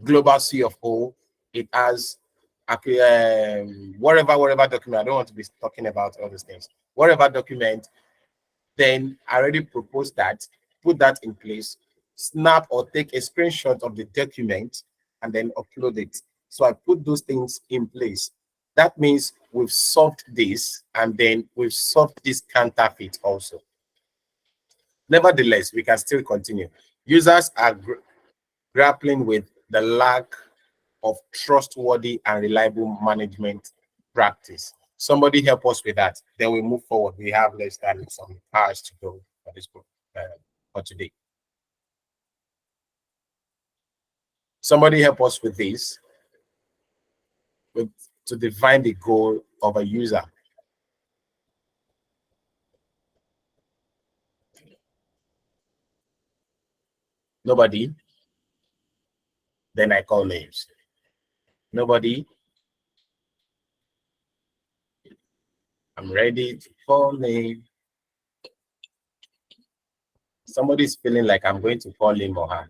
global CFO, it has whatever document, I don't want to be talking about all these things. Whatever document, then I already proposed that, put that in place, snap or take a screenshot of the document and then upload it. So I put those things in place. That means we've solved this and then we've solved this counterfeit also. Nevertheless, we can still continue. Users are grappling with the lack of trustworthy and reliable management practice. Somebody help us with that. Then we move forward. We have less than some hours to go for this book for today. Somebody help us with this, to define the goal of a user. Nobody? Then I call names. Nobody? I'm ready to call name. Somebody's feeling like I'm going to call him or her.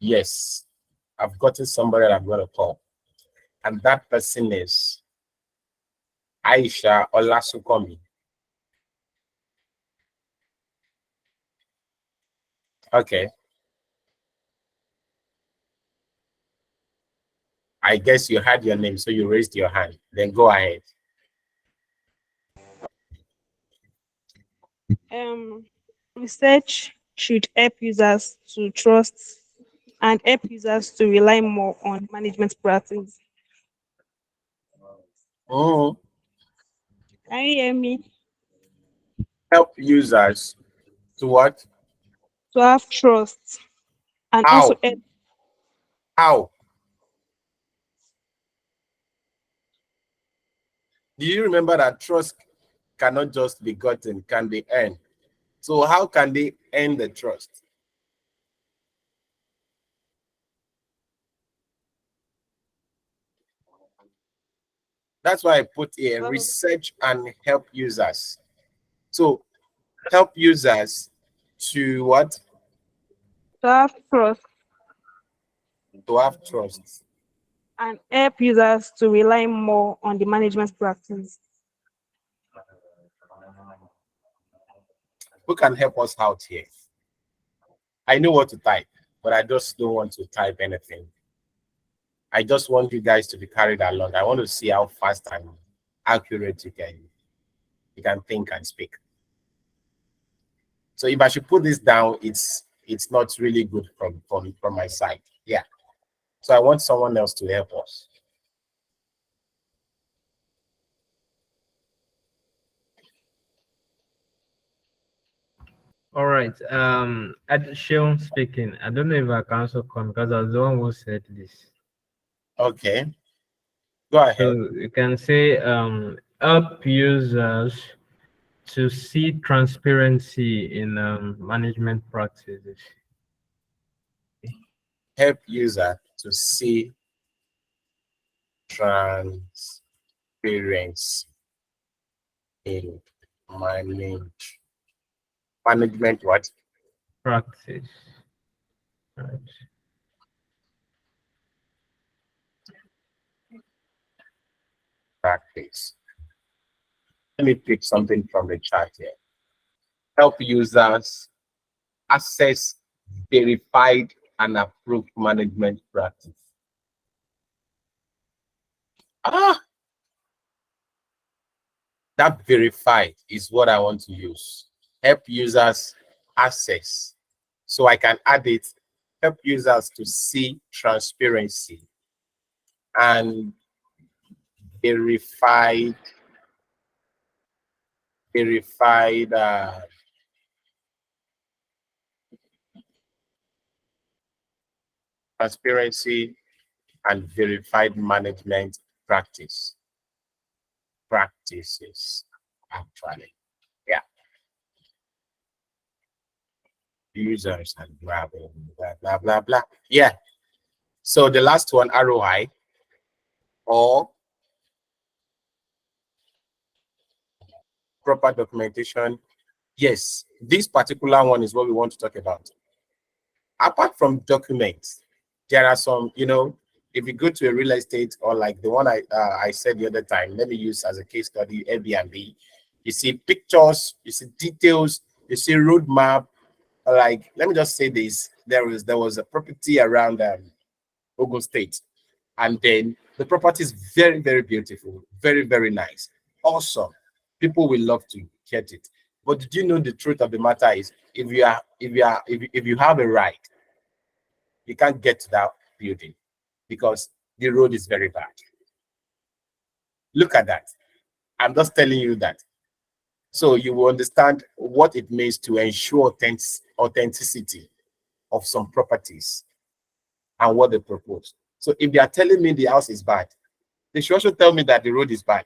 Yes, I've gotten somebody that I'm going to call. And that person is Aisha Olasukomi. Okay. I guess you had your name, so you raised your hand. Then go ahead. Research should help users to trust and help users to rely more on management practice. Oh. Can you hear me? Help users to what? To have trust and How? also help. How? Do you remember that trust cannot just be gotten, can be earned? So how can they earn the trust? That's why I put here research and help users. So help users to what? To have trust To have trust. and help users to rely more on the management practice. Who can help us out here? I know what to type, but I just don't want to type anything. I just want you guys to be carried along. I want to see how fast and accurate you can think and speak. So if I should put this down, it's not really good from my side. Yeah. So I want someone else to help us. All right. Sean speaking. I don't know if I can also come because I was the one who said this. Okay. Go ahead. So you can say help users to see transparency in management practices. Help user to see transparency in management what? Practice. Right. Practice. Let me pick something from the chat here. Help users access verified and approved management practice. That verified is what I want to use. Help users access. So I can add it. Help users to see transparency and verified transparency and verified management practices actually. Yeah. Users and blah blah blah blah. Yeah. So the last one, ROI or proper documentation. Yes, this particular one is what we want to talk about. Apart from documents, there are some, if you go to a real estate or like the one I said the other time, let me use as a case study, Airbnb. You see pictures, you see details, you see roadmap. Like, let me just say this: there was a property around Ogun State, and then the property is very, very beautiful, very, very nice, awesome. People will love to get it. But did you know the truth of the matter is, if you have a ride, you can't get to that building because the road is very bad. Look at that. I'm just telling you that. So you will understand what it means to ensure authenticity of some properties and what they propose. So if they are telling me the house is bad, they should also tell me that the road is bad.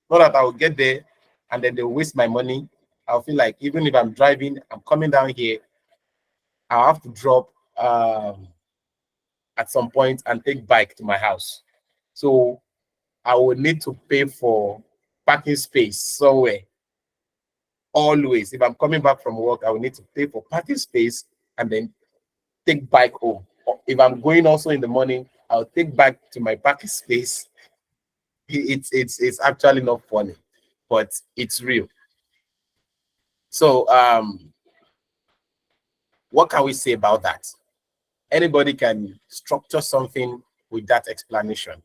Not that I will get there and then they'll waste my money. I'll feel like even if I'm driving, I'm coming down here, I'll have to drop at some point and take bike to my house. So I will need to pay for parking space somewhere. Always, if I'm coming back from work, I will need to pay for parking space and then take bike home. Or if I'm going also in the morning, I'll take back to my parking space. It's actually not funny, but it's real. So what can we say about that? Anybody can structure something with that explanation.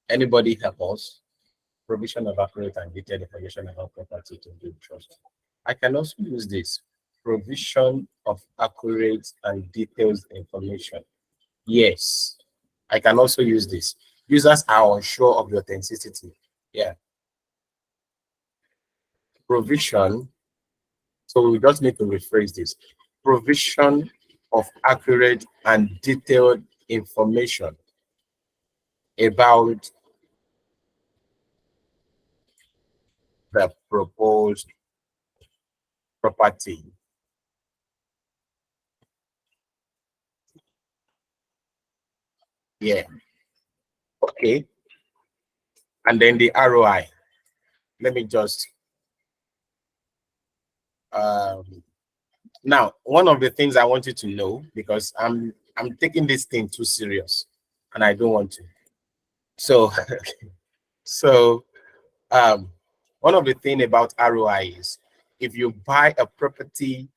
Anybody help us? Provision of accurate and detailed information about property to build trust. I can also use this. Provision of accurate and detailed information. Yes, I can also use this. Users are unsure of the authenticity. Yeah. Provision. So we just need to rephrase this. Provision of accurate and detailed information about the proposed property. Yeah. Okay. And then the ROI. Let me just Now, one of the things I want you to know, because I'm taking this thing too serious, and I don't want to. So, so one of the thing about ROI is if you buy a property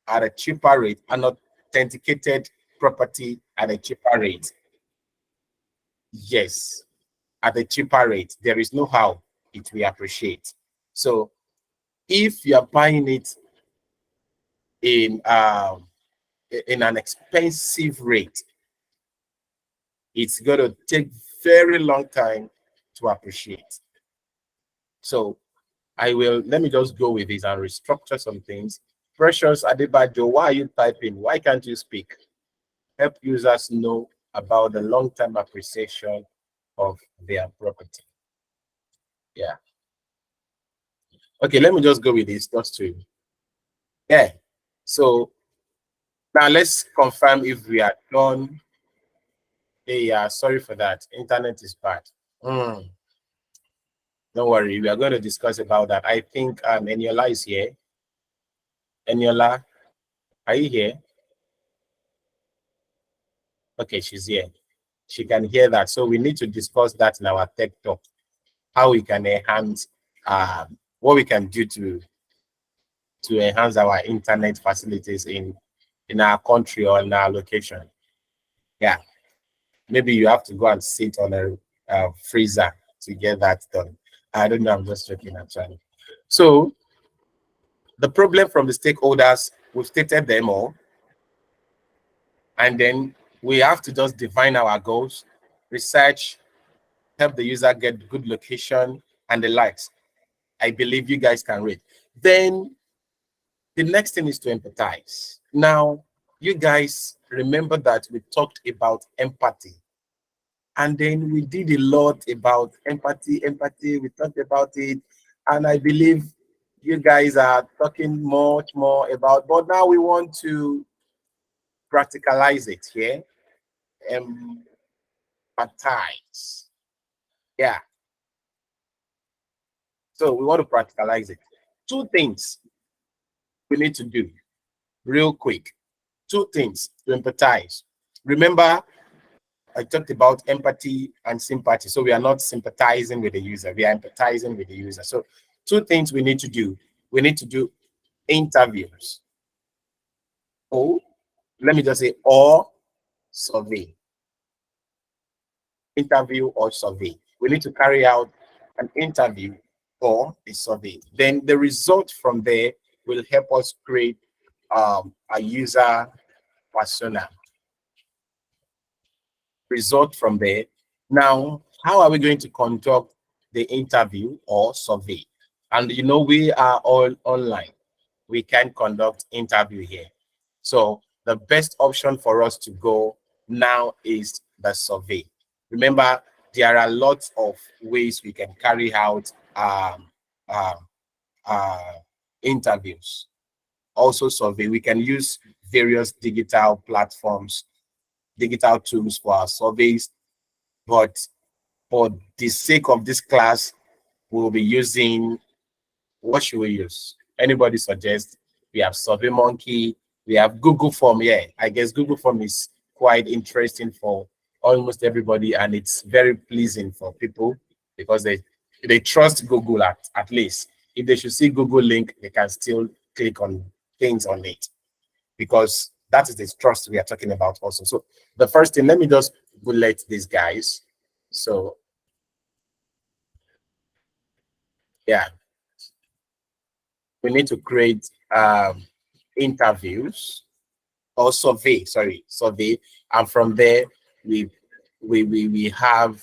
at a cheaper rate, an authenticated property at a cheaper rate, yes, at a cheaper rate, there is no how it will appreciate. So if you are buying it in an expensive rate, it's going to take very long time to appreciate. So let me just go with this and restructure some things. Precious Adebajo, why are you typing? Why can't you speak? Help users know about the long-term appreciation of their property. Yeah. Okay, let me just go with this just to, yeah. So now let's confirm if we are done. Hey, yeah, sorry for that. Internet is bad. Don't worry, we are going to discuss about that. I think Eniola is here. Eniola, are you here? Okay, she's here. She can hear that. So we need to discuss that in our tech talk, how we can enhance, what we can do to enhance our internet facilities in our country or in our location. Yeah, maybe you have to go and sit on a freezer to get that done. I don't know, I'm just joking actually. So the problem from the stakeholders, we've stated them all. And then we have to just define our goals, research, help the user get good location and the likes. I believe you guys can read. Then the next thing is to empathize. Now, you guys remember that we talked about empathy. And then we did a lot about empathy. We talked about it. And I believe you guys are talking much more about, but now we want to practicalize it here. Empathize. Yeah. So we want to practicalize it. Two things we need to do real quick. Two things to empathize. Remember, I talked about empathy and sympathy. So we are not sympathizing with the user. We are empathizing with the user. So two things we need to do. We need to do interviews. Or, let me just say, or survey. Interview or survey. We need to carry out an interview or a survey. Then the result from there will help us create a user persona. Result from there. Now, how are we going to conduct the interview or survey? And you know, we are all online. We can conduct interview here. So the best option for us to go now is the survey. Remember, there are lots of ways we can carry out interviews. Also survey. We can use various digital platforms, digital tools for our surveys. But for the sake of this class, we'll be using, what should we use? Anybody suggest? We have SurveyMonkey, we have Google Form. Yeah, I guess Google Form is quite interesting for almost everybody, and it's very pleasing for people because they trust Google at least. If they should see Google link, they can still click on things on it because that is the trust we are talking about also. So the first thing, let me just bullet these guys. So yeah, we need to create interviews or survey, survey, and from there we have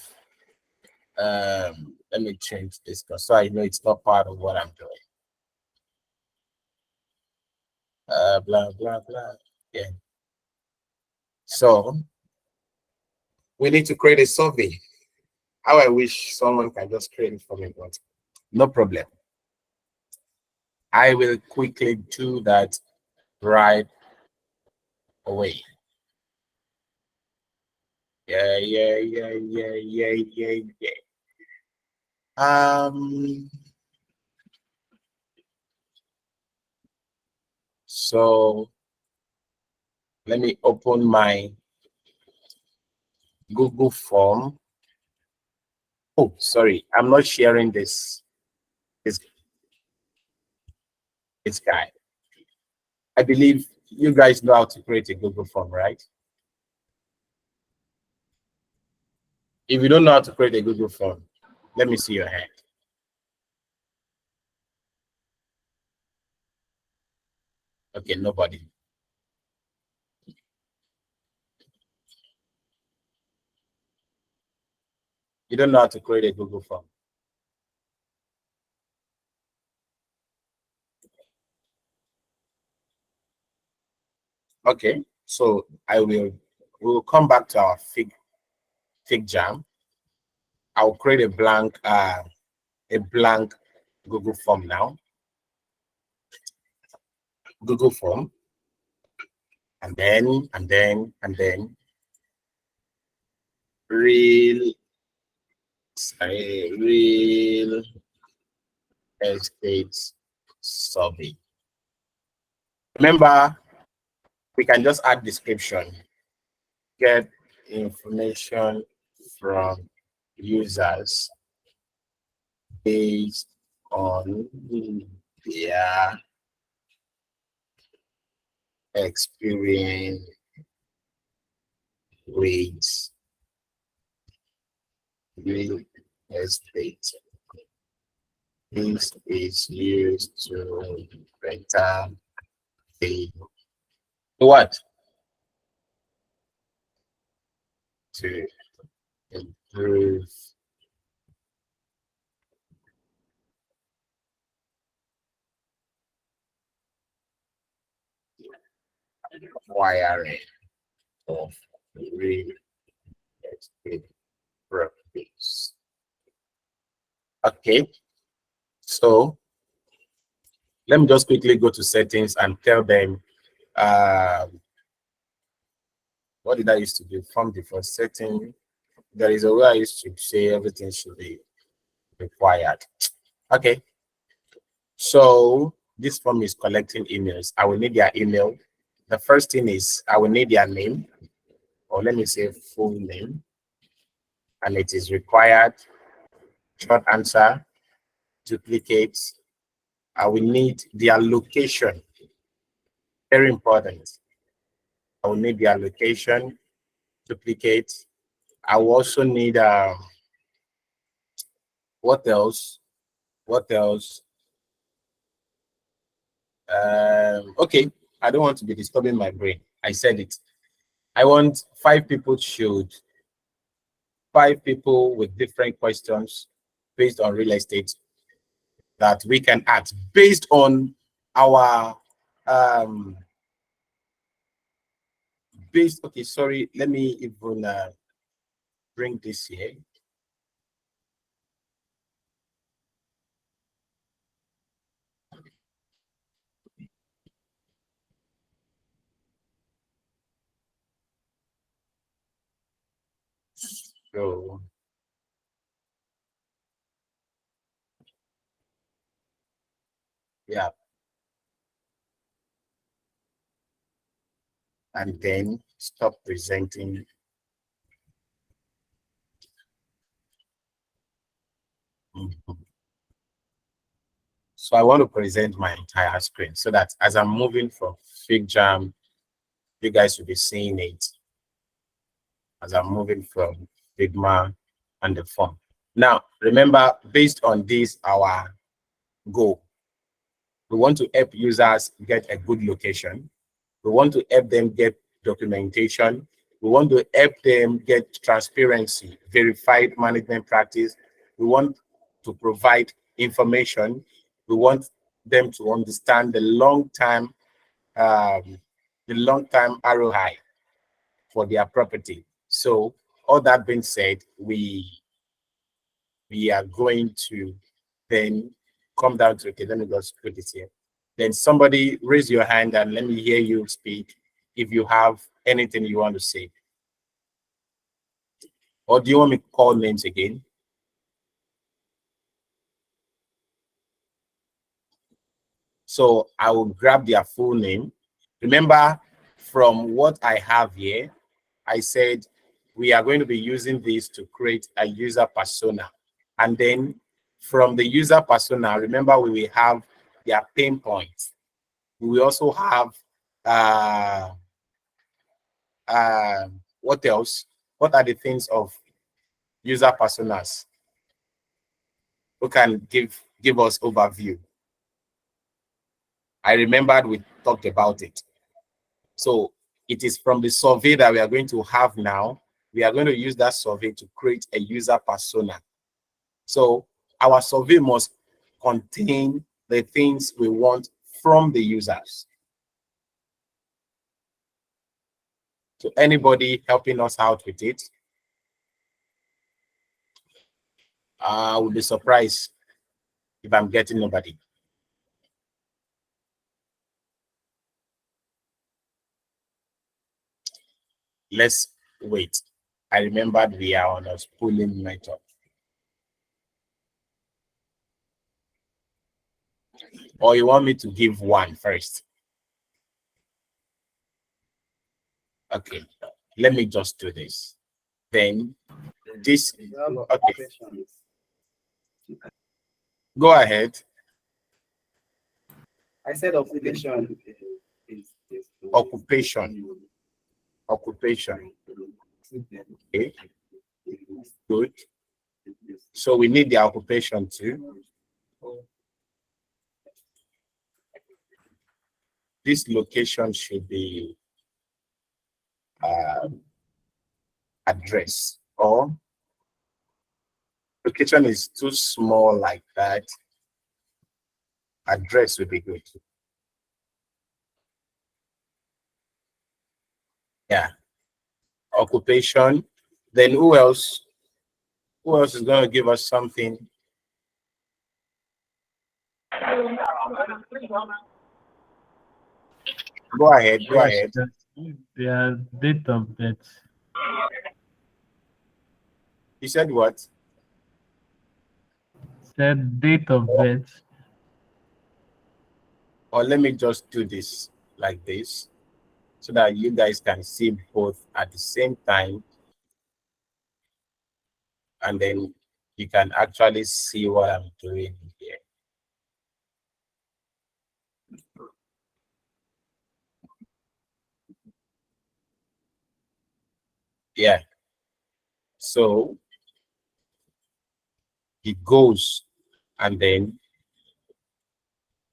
let me change this so I know it's not part of what I'm doing. Blah blah blah. Yeah. So we need to create a survey. How I wish someone can just create it for me, but no problem. I will quickly do that right away. Yeah. So let me open my Google form. Oh, sorry, I'm not sharing this guy. I believe you guys know how to create a Google form, right? If you don't know how to create a Google form, let me see your hand. Okay, nobody. You don't know how to create a Google form. Okay, so we'll come back to our Figjam. I'll create a blank Google form now. Google form, and then real estate survey. Remember, we can just add description, get information from users based on their experience with real estate. This is used to better the what? To improve wiring of real estate properties. Okay, so let me just quickly go to settings and tell them what did I used to do? From default setting, there is a way I used to say everything should be required. Okay, so this form is collecting emails. I will need their email. The first thing is I will need their name, or let me say full name, and it is required. Short answer, duplicates. I will need their location. Very important. I will need their location, duplicate. I will also need what else? What else? Okay, I don't want to be disturbing my brain. I said it. I want 5 people with different questions based on real estate that we can ask based on our okay, sorry, let me even bring this here. So yeah, and then stop presenting. So I want to present my entire screen so that as I'm moving from Figjam, you guys will be seeing it as I'm moving from Figma and the form. Now, remember, based on this, our goal, we want to help users get a good location. We want to help them get documentation. We want to help them get transparency, verified management practice. We want to provide information. We want them to understand the long-term ROI for their property. So all that being said, we are going to then come down to, okay, let me just put this here. Then somebody raise your hand and let me hear you speak if you have anything you want to say. Or do you want me to call names again? So I will grab their full name. Remember, from what I have here, I said we are going to be using this to create a user persona. And then from the user persona, remember we will have their pain points. We will also have what else? What are the things of user personas? Who can give us overview? I remembered we talked about it. So it is from the survey that we are going to have now. We are going to use that survey to create a user persona. So our survey must contain the things we want from the users. So anybody helping us out with it? I will be surprised if I'm getting nobody. Let's wait. I remembered we are on a pooling method. Or you want me to give one first? Okay, let me just do this. Then this, okay. Go ahead. I said occupation. Occupation. Occupation. Okay. Good. So we need the occupation too. This location should be address, or location is too small like that. Address would be good. Yeah. Occupation. Then who else? Who else is going to give us something? Go ahead. Go ahead. Yeah, date of birth. You said what? Said date of birth. Or let me just do this like this so that you guys can see both at the same time. And then you can actually see what I'm doing here. Yeah. So it goes, and then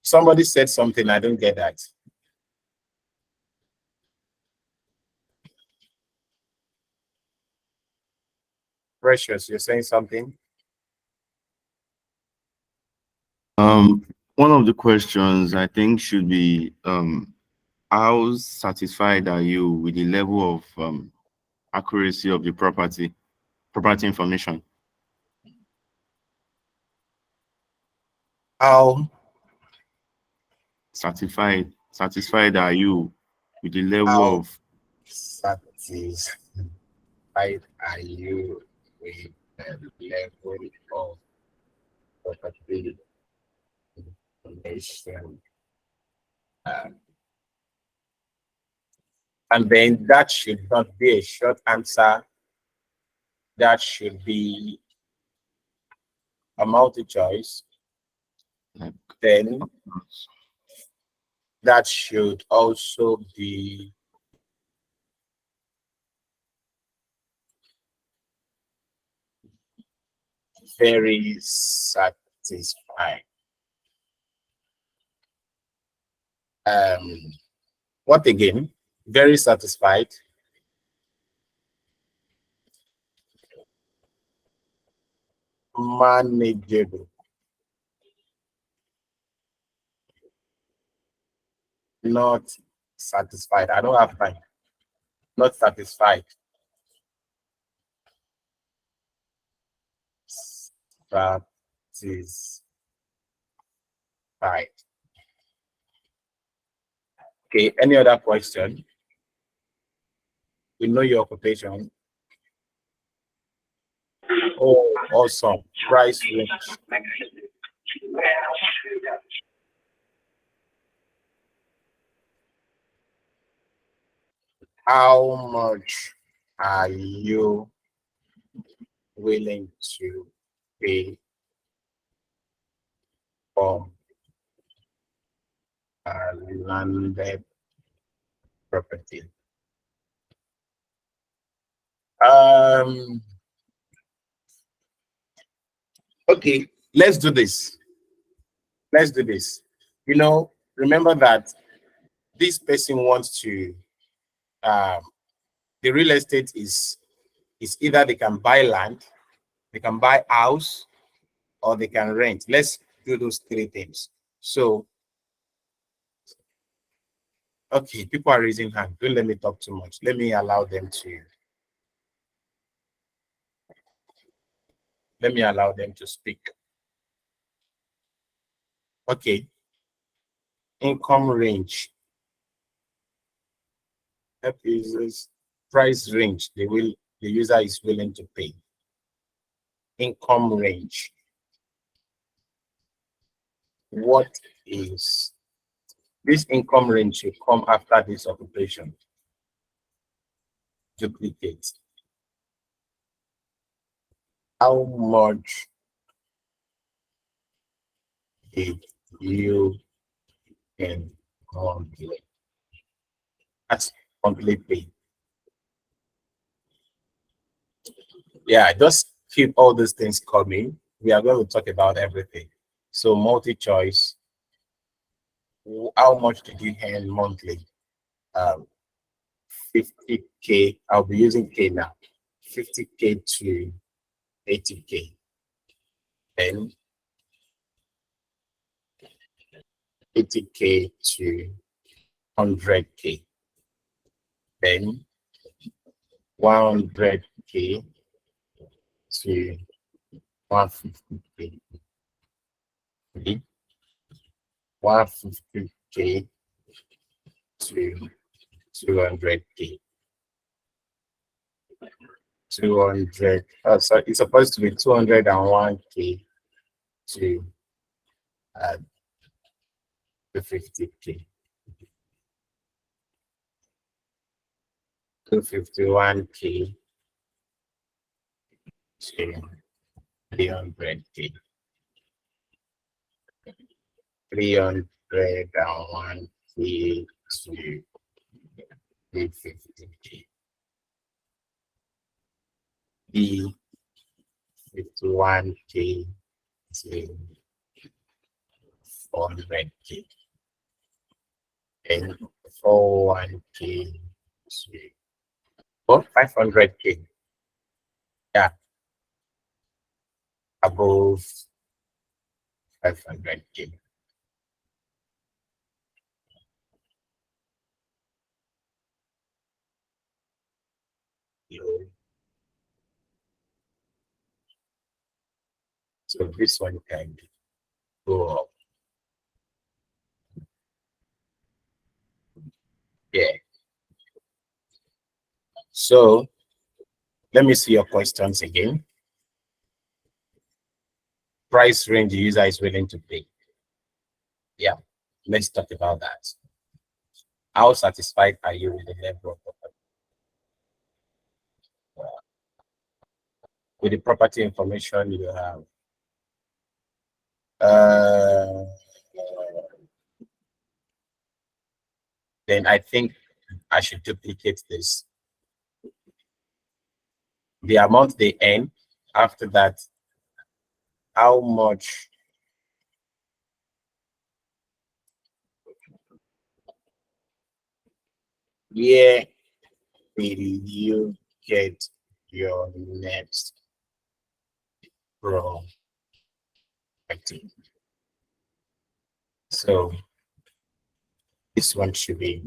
somebody said something, I don't get that. Precious, you're saying something? One of the questions I think should be how satisfied are you with the level of accuracy of the property information? How satisfied are you with the level how of satisfied are you with the level of property information? And then that should not be a short answer. That should be a multi-choice. Then that should also be very satisfied. What again? Very satisfied. Manageable. Not satisfied. I don't have time. Not satisfied. Satisfied. Okay, any other question? We know your occupation. Oh, awesome. Price range. How much are you willing to pay for a landed property? Okay, let's do this. Let's do this. You know, remember that this person wants to the real estate is either they can buy land, they can buy house, or they can rent. Let's do those three things. So okay, people are raising hand. Don't let me talk too much. Let me allow them to speak. Okay. Income range. That is price range the user is willing to pay. Income range. What is this income range should come after this occupation? Duplicate. How much did you can complete? That's complete pay. Yeah, just keep all these things coming. We are going to talk about everything. So multi-choice. How much did you earn monthly? 50K. I'll be using K now. 50K to 80K. Then 80K to 100K. Then 100K to 150K. 150K to 200K. 200. So it's supposed to be 201K to 50K. 251K to 300K. 301K to 350K. B 51K to 400K. And 41K to 500K. Yeah. Above 500K. So this one can go up. Yeah. So let me see your questions again. Price range the user is willing to pay. Yeah, let's talk about that. How satisfied are you with the level of property? With the property information you have? Then I think I should duplicate this. The amount they earn, after that, how much where will you get your next property? So this one should be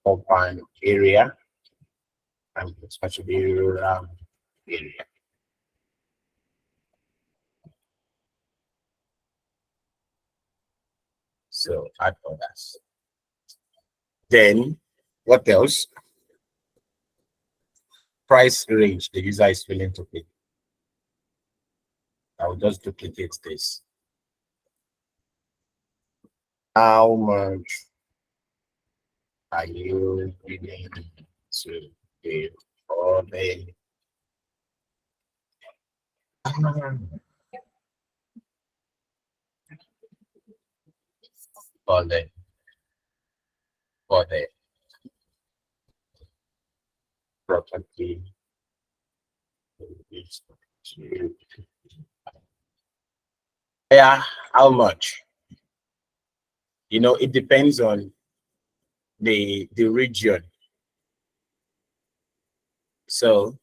urban area, and this one should be rural area. So add others. Then what else? Price range the user is willing to pay. I'll just duplicate this. How much Are you willing to pay for the for the for the property? Yeah, how much? You know, it depends on the region. So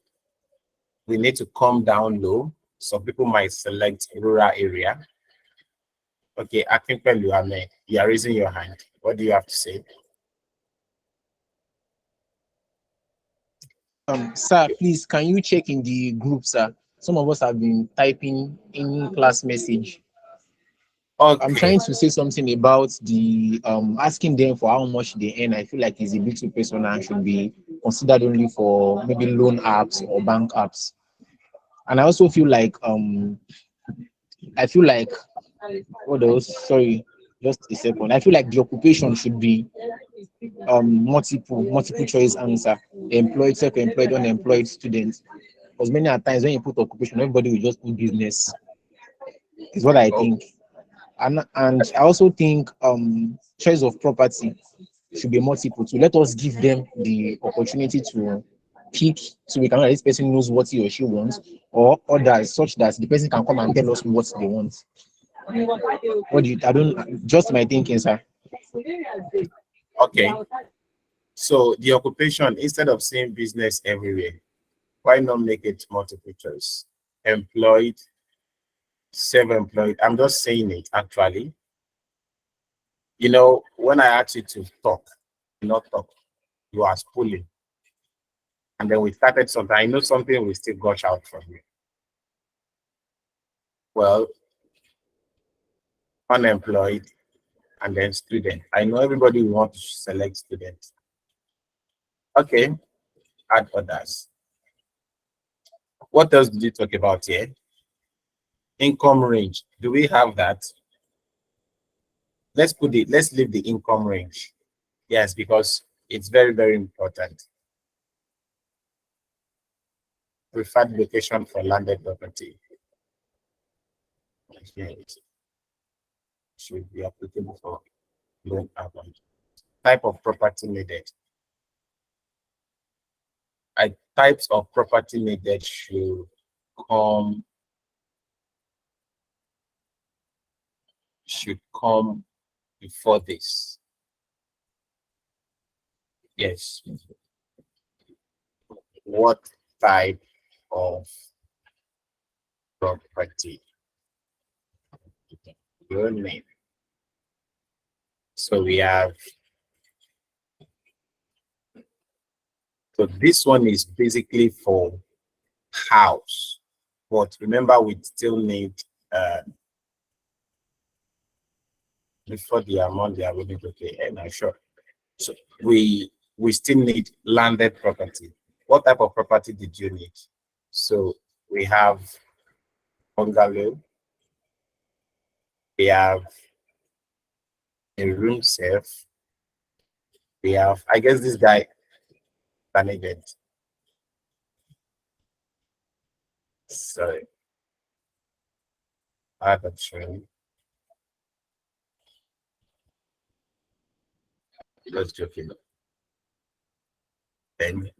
we need to come down low. Some people might select rural area. Okay, I think when you are raising your hand. What do you have to say? Sir, please, can you check in the group, sir? Some of us have been typing in class message. Okay. I'm trying to say something about the asking them for how much they earn. I feel like it's a bit too personal and should be considered only for maybe loan apps or bank apps. And I also feel like what else? Sorry, just a second. I feel like the occupation should be multiple choice answer. Employed, self-employed, unemployed students. Because many a times when you put occupation, everybody will just put business. Is what I think. And I also think choice of property should be multiple to let us give them the opportunity to pick, so we can know that this person knows what he or she wants, or others such that the person can come and tell us what they want. What do you, I don't, just my thinking, sir. Okay. So the occupation, instead of saying business everywhere, why not make it multiple choice? Employed, self-employed. I'm just saying it actually. You know, when I asked you to talk, not talk, you are pulling. And then we started something. I know something will still gush out from you. Well, unemployed and then student. I know everybody wants to select students. Okay, add others. What else did you talk about here? Income range. Do we have that? Let's leave the income range. Yes, because it's very, very important. Preferred location for landed property. Yes. Should be applicable for loan amount. Type of property needed. Types of property needed should come before this. Yes. What type of property? Your name. So we have. So this one is basically for house, but remember we still need before the amount they are willing to pay. And I'm sure. So we still need landed property. What type of property did you need? So we have bungalow. We have a room safe. We have, I guess this guy an agent. Sorry. I have a train. Just joking. Then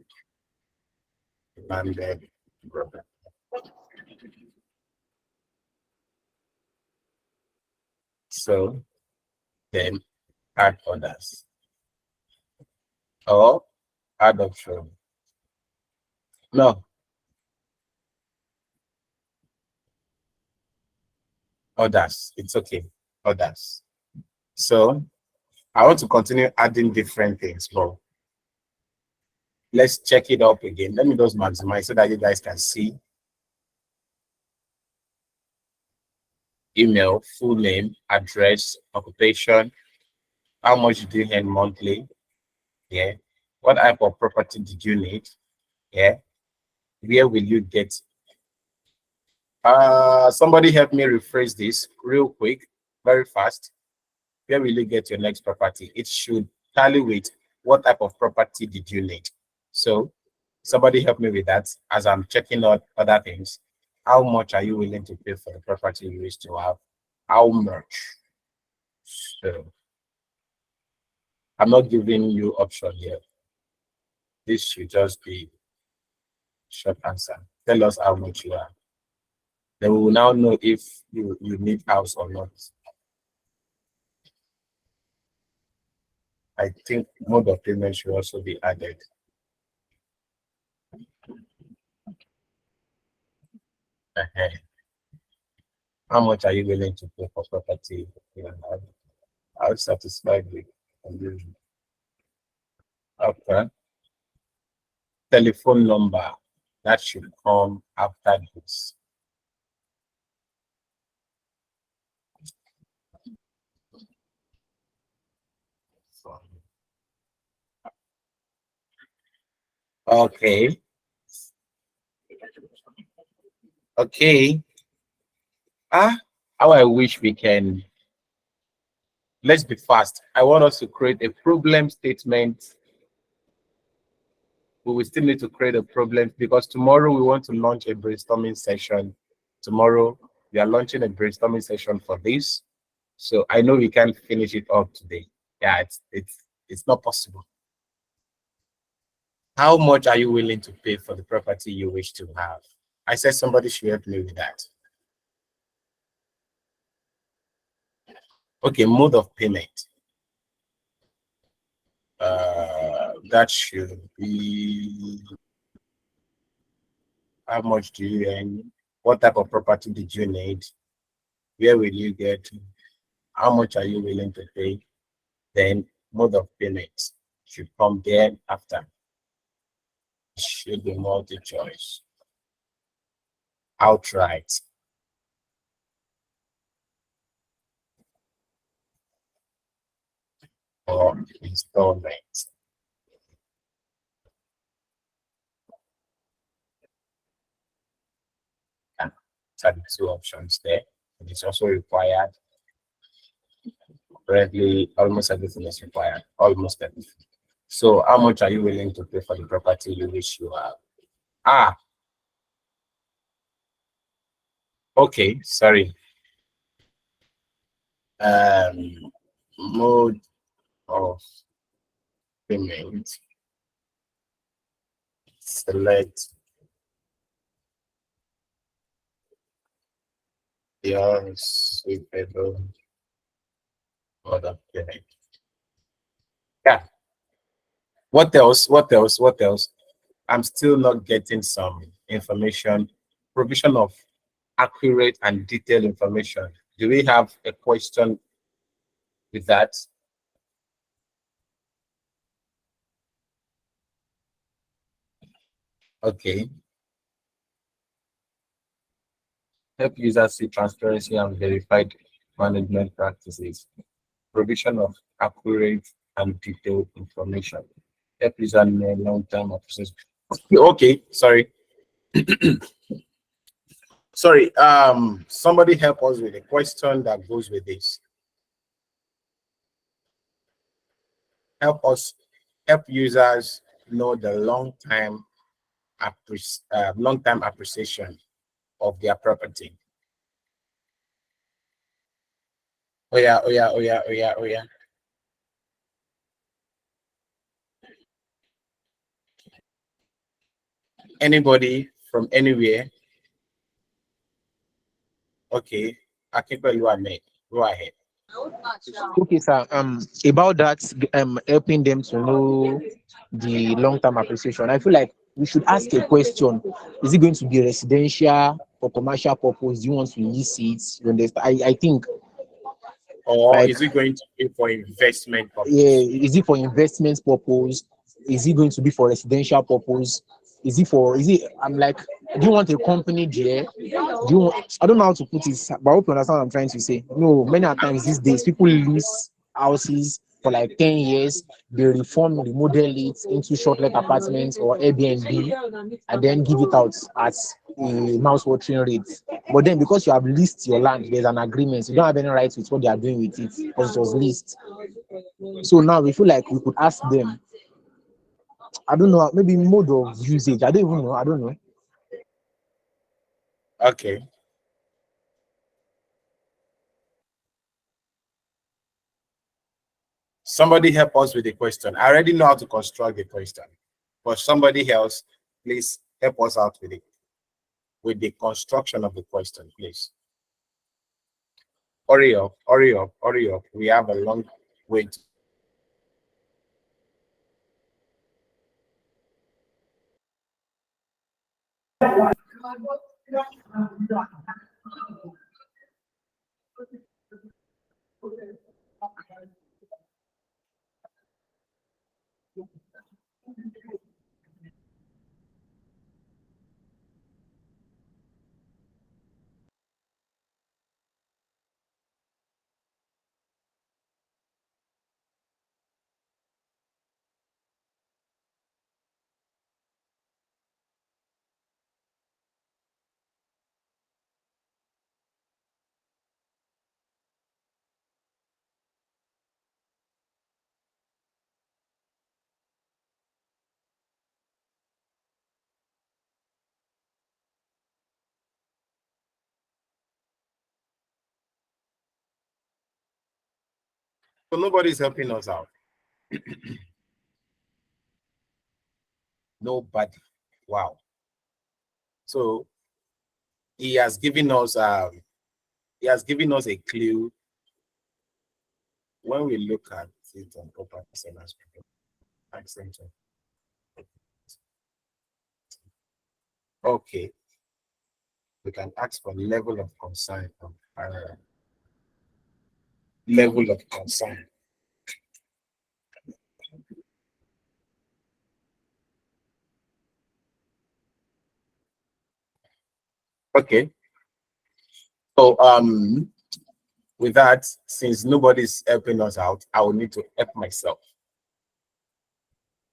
landed property. So then add others. Or add option. No. Others. It's okay. Others. So I want to continue adding different things, but let's check it up again. Let me just maximize so that you guys can see. Email, full name, address, occupation, how much do you earn monthly? Yeah. What type of property did you need? Yeah. Where will you get? Somebody help me rephrase this real quick, very fast. Where will you get your next property? It should tally with what type of property did you need? So somebody help me with that as I'm checking out other things. How much are you willing to pay for the property you wish to have? How much? So I'm not giving you option here. This should just be short answer. Tell us how much you are. Then we will now know if you need house or not. I think mode of payment should also be added. How much are you willing to pay for property? How satisfied with condition? Okay. Telephone number that should come after this. Okay. Okay. How I wish we can. Let's be fast. I want us to create a problem statement. We will still need to create a problem because tomorrow we want to launch a brainstorming session. Tomorrow we are launching a brainstorming session for this. So I know we can't finish it up today. Yeah, it's not possible. How much are you willing to pay for the property you wish to have? I said somebody should help me with that. Okay, mode of payment. That should be how much do you earn? What type of property did you need? Where will you get? How much are you willing to pay? Then mode of payment should come there after. It should be multi-choice. Outright. Or installment. So the two options there. It is also required. Currently, almost everything is required. Almost everything. So how much are you willing to pay for the property you wish you have? Okay, sorry. Mode of payment. Select your suitable mode of payment. Yeah. What else? What else? What else? I'm still not getting some information. Provision of accurate and detailed information. Do we have a question with that? Okay. Help users see transparency and verified management practices. Provision of accurate and detailed information. Help users know long-term process. Okay, sorry. Sorry, somebody help us with a question that goes with this. Help users know the long-term appreciation of their property. Oh yeah, oh yeah, oh yeah, oh yeah, oh yeah. Anybody from anywhere? Okay, you are made. Go ahead. Okay, sir. About that, helping them to know the long-term appreciation. I feel like we should ask a question: is it going to be residential or commercial purpose? Do you want to lease it? You understand? I think. Or Like, is it going to be for investment purpose? Yeah, is it for investment purpose? Is it going to be for residential purpose? I'm like, do you want a company there? I don't know how to put it, but I hope you understand what I'm trying to say. No, many times these days, people lease houses for like 10 years, they remodel it into short-let apartments or Airbnb, and then give it out at a mouth-watering rate. But then because you have leased your land, there's an agreement. You don't have any rights with what they are doing with it because it was leased. So now we feel like we could ask them, I don't know, maybe mode of usage. I don't even know. I don't know. Okay. Somebody help us with the question. I already know how to construct the question, but somebody else, please help us out with it, with the construction of the question, please. Hurry up, hurry up, hurry up. We have a long wait. So nobody's helping us out. Nobody. Wow. So he has given us a clue when we look at it on proper sellers accent. Okay. We can ask for level of concern. Level of concern. Okay. So with that, since nobody's helping us out, I will need to help myself.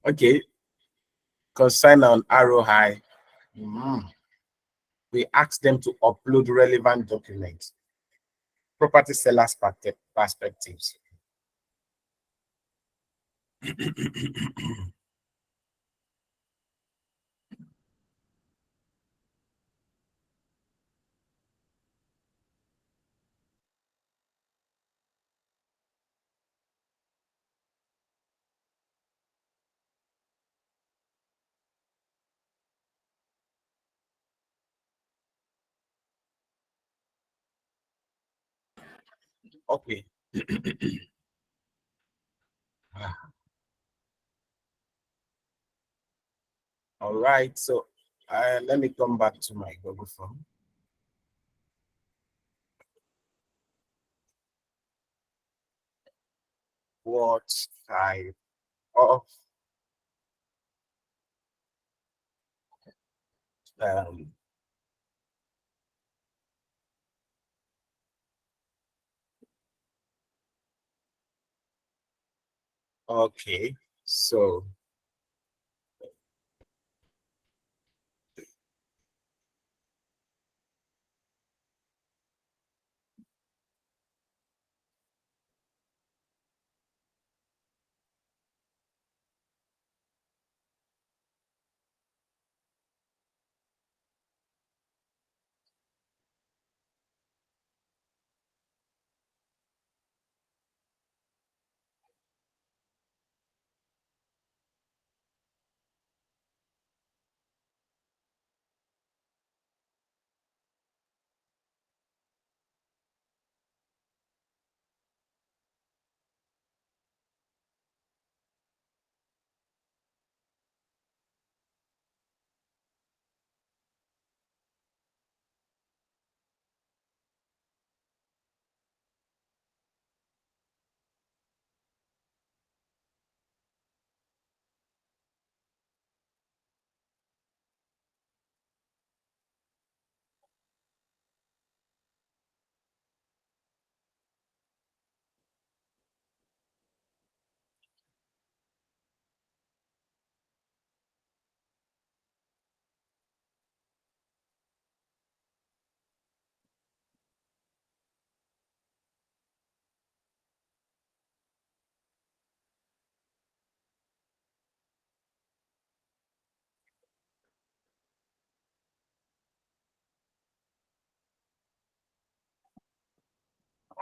Okay. Concern on arrow high. We ask them to upload relevant documents. Property sellers perspectives. Okay. All right. So let me come back to my Google form. What type of okay, so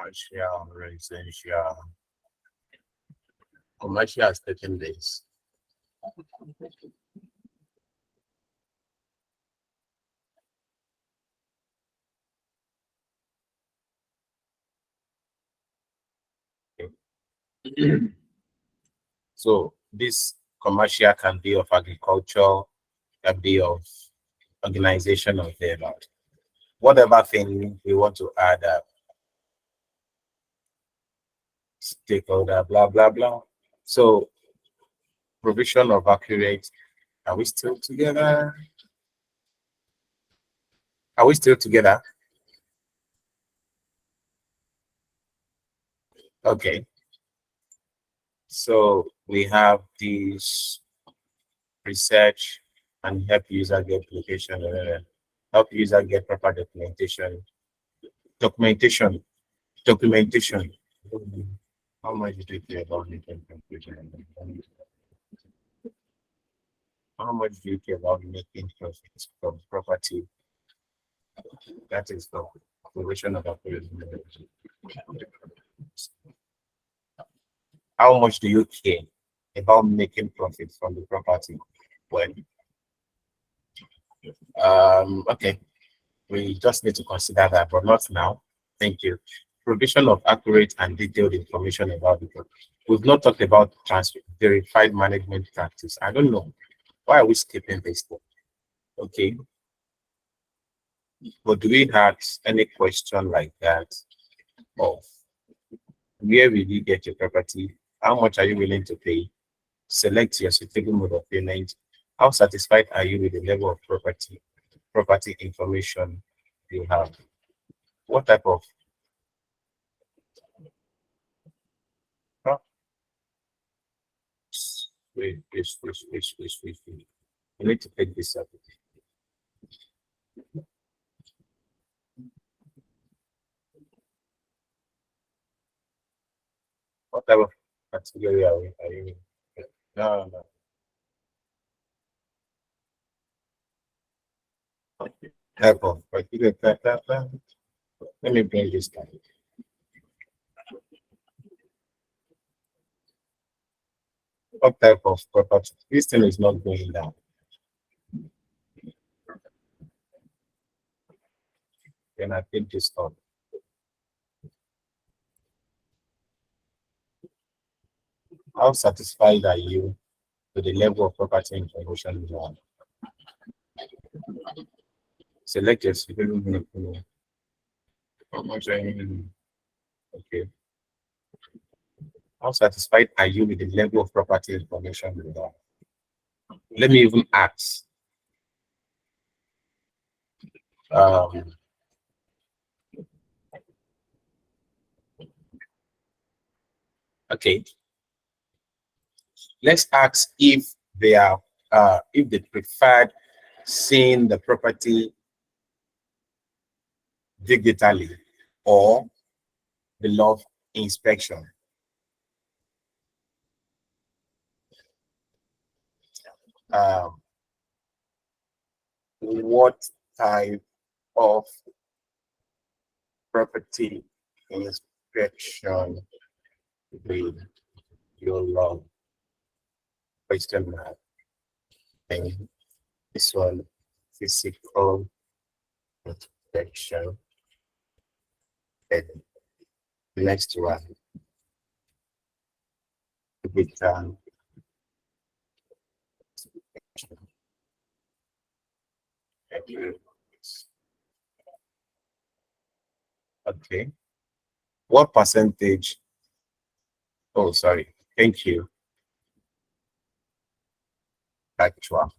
Commercial, residential. Commercial has 13 days. So this commercial can be of agriculture, can be of organization of the whatever thing we want to add up. Stakeholder, blah blah blah. So provision of accurate. Are we still together? Are we still together? Okay. So we have these research and help user get location, help user get proper documentation. Documentation. How much do you care about making conclusion? How much do you care about making profits from property? That is the provision of appraisal. How much do you care about making profit from the property? Well, okay, we just need to consider that, but not now. Thank you. Provision of accurate and detailed information about the property. We've not talked about verified management practice. I don't know. Why are we skipping this one? Okay. But do we have any question like that of where will you get your property? How much are you willing to pay? Select your suitable mode of payment. How satisfied are you with the level of property information you have? What type of wait. You need to pick this up. What type of category are you in? No. Type of particular. Let me bring this down. What type of property? This thing is not going down. Then I pick this up. How satisfied are you with the level of property information you have? Select your suitable mode. How much are you? Okay. How satisfied are you with the level of property information you have? Let me even ask. Okay. Let's ask if they are if they preferred seeing the property digitally or they love inspection. What type of property inspection will you love? Question mark. And this one, physical inspection. And the next one, digital. Okay. What percentage? Oh, sorry. Thank you. Actual.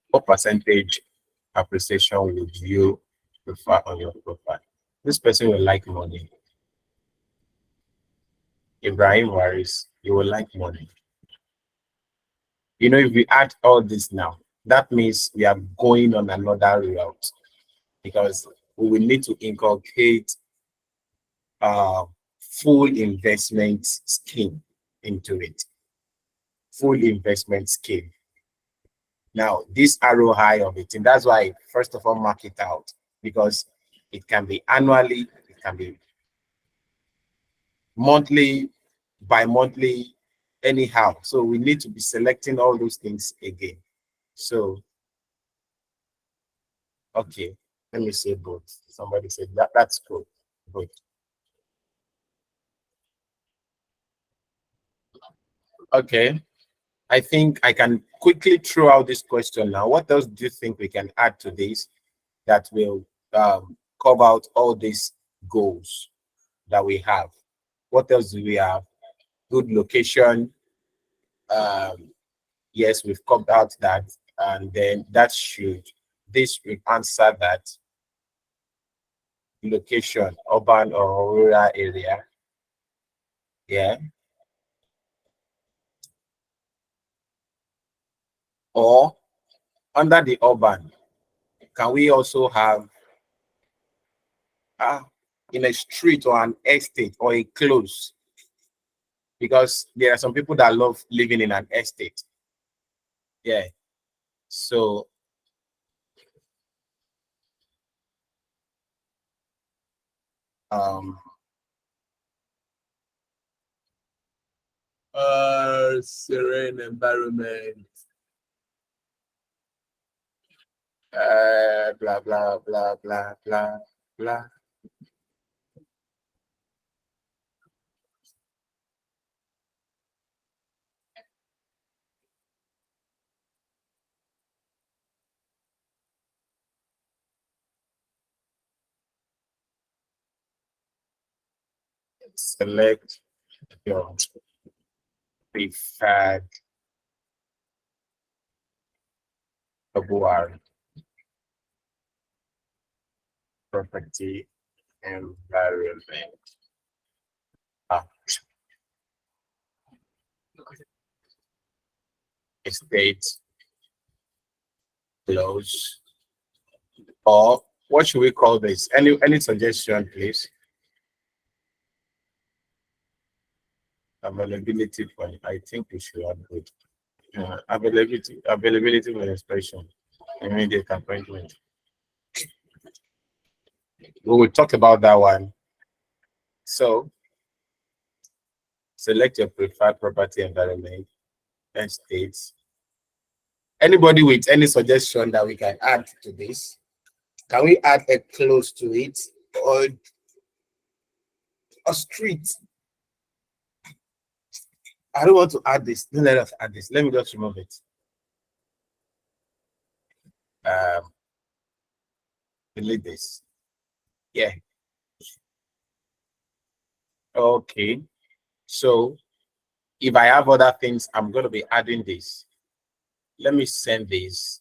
What percentage appreciation would you prefer on your profile? This person will like money. Ibrahim Waris, you will like money. You know, if we add all this now, that means we are going on another route because we will need to inculcate full investment scheme into it. Full investment scheme. Now, this ROI of it, and that's why, first of all, mark it out because It can be annually, it can be monthly, bi-monthly, anyhow. So we need to be selecting all those things again. So, okay, let me say both. Somebody said that, that's cool. Good. Okay, I think I can quickly throw out this question now. What else do you think we can add to this that will cover out all these goals that we have? What else do we have? Good location. Yes, we've covered out that, and then this will answer that. Location, urban or rural area. Yeah. Or under the urban, can we also have in a street or an estate or a close? Because there are some people that love living in an estate. Yeah. So serene environment, blah blah blah blah blah blah. Select your preferred Adewale property environment. Estate, close, or what should we call this? Any suggestion, please? Availability point. I think we should upgrade. Availability for expression. Immediate appointment. We will talk about that one. So select your preferred property environment and states. Anybody with any suggestion that we can add to this? Can we add a close to it or a street? I don't want to add this. Don't let us add this. Let me just remove it. Delete this. Yeah. Okay. So if I have other things, I'm going to be adding this. Let me send this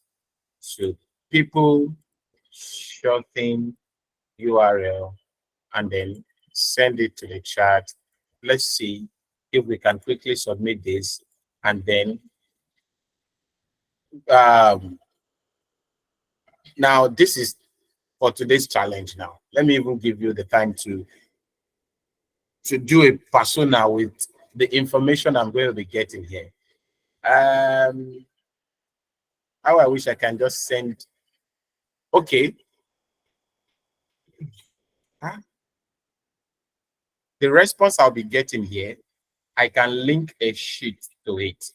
to people, shorten URL, and then send it to the chat. Let's see if we can quickly submit this, and then now this is for today's challenge. Now let me even give you the time to do a persona with the information I'm going to be getting here. How I wish I can just send. Okay. The response I'll be getting here, I can link a sheet to it.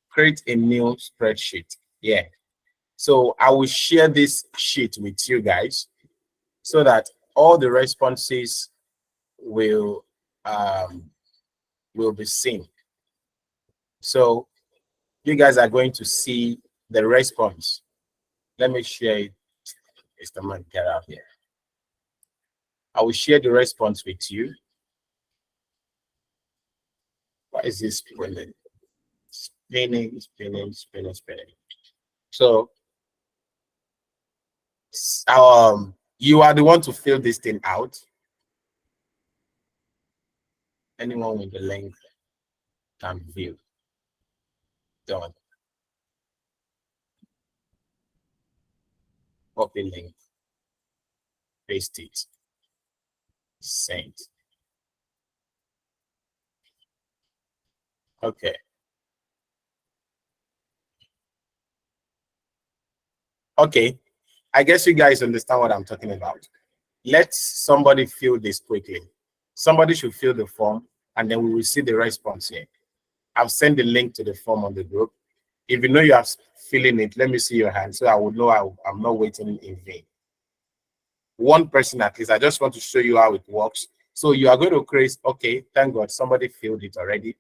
Create a new spreadsheet. Yeah. So I will share this sheet with you guys so that all the responses will be seen. So you guys are going to see the response. Let me share it. Mr. Man, get out here. I will share the response with you. What is this spinning? Spinning, spinning, spinning, spinning. So you are the one to fill this thing out. Anyone with the link can view. Done. Copy link. Paste it. Send. Okay. Okay. I guess you guys understand what I'm talking about. Let somebody fill this quickly. Somebody should fill the form, and then we will see the response here. I've sent the link to the form on the group. If you know you are filling it, let me see your hand so I will know I'm not waiting in vain. One person at least. I just want to show you how it works. So you are going to create, okay, thank God somebody filled it already.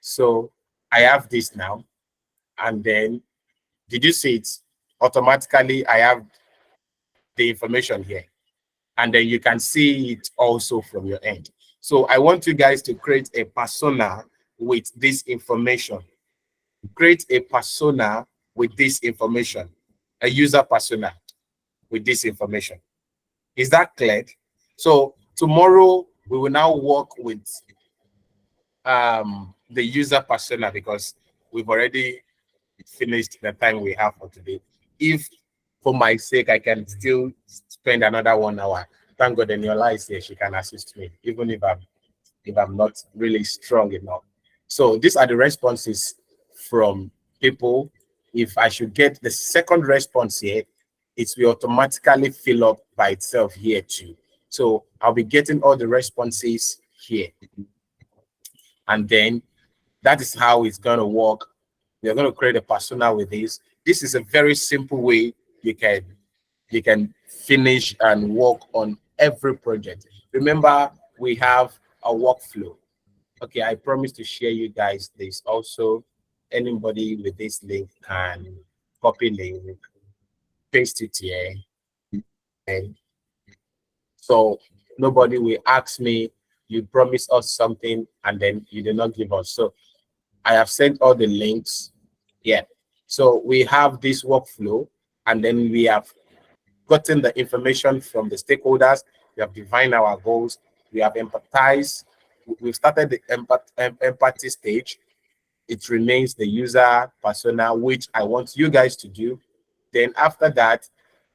So I have this now. And then, did you see it? Automatically, I have the information here. And then you can see it also from your end. So I want you guys to create a persona with this information. Create a persona with this information, a user persona with this information. Is that clear? So tomorrow we will now work with the user persona because we've already finished the time we have for today. If for my sake I can still spend another 1 hour, thank God Eniola is here, she can assist me, even if I'm not really strong enough. So these are the responses from people. If I should get the second response here, it will automatically fill up by itself here too. So I'll be getting all the responses here. And then that is how it's going to work. You're going to create a persona with this. This is a very simple way you can finish and work on every project. Remember, we have a workflow. Okay, I promise to share you guys this also. Anybody with this link can copy link, paste it here, and so nobody will ask me, you promise us something and then you did not give us. So I have sent all the links. Yeah. So we have this workflow, and then we have gotten the information from the stakeholders. We have defined our goals. We have empathized. We've started the empathy stage. It remains the user persona, which I want you guys to do. Then after that,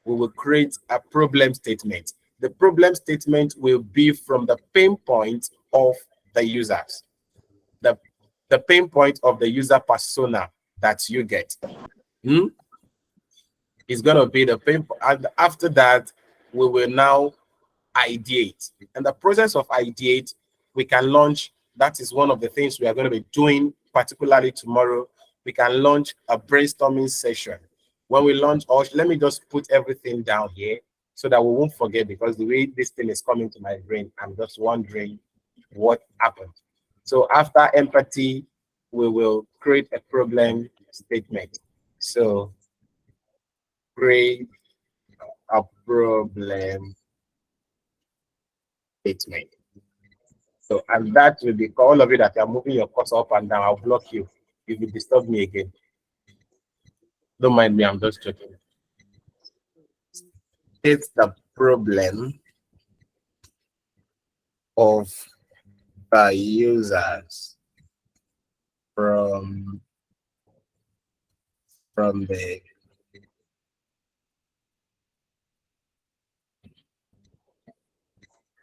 we will create a problem statement. The problem statement will be from the pain point of the users. The pain point of the user persona that you get. Is going to be the pain point. And after that, we will now ideate. And the process of ideate, we can launch. That is one of the things we are going to be doing, particularly tomorrow. We can launch a brainstorming session. When we launch, or let me just put everything down here so that we won't forget, because the way this thing is coming to my brain, I'm just wondering what happened. So after empathy, we will create a problem statement. So create a problem statement. So, and that will be all of you that are moving your cursor up and down. I'll block you if you disturb me again. Don't mind me, I'm just joking. It's the problem of the users from the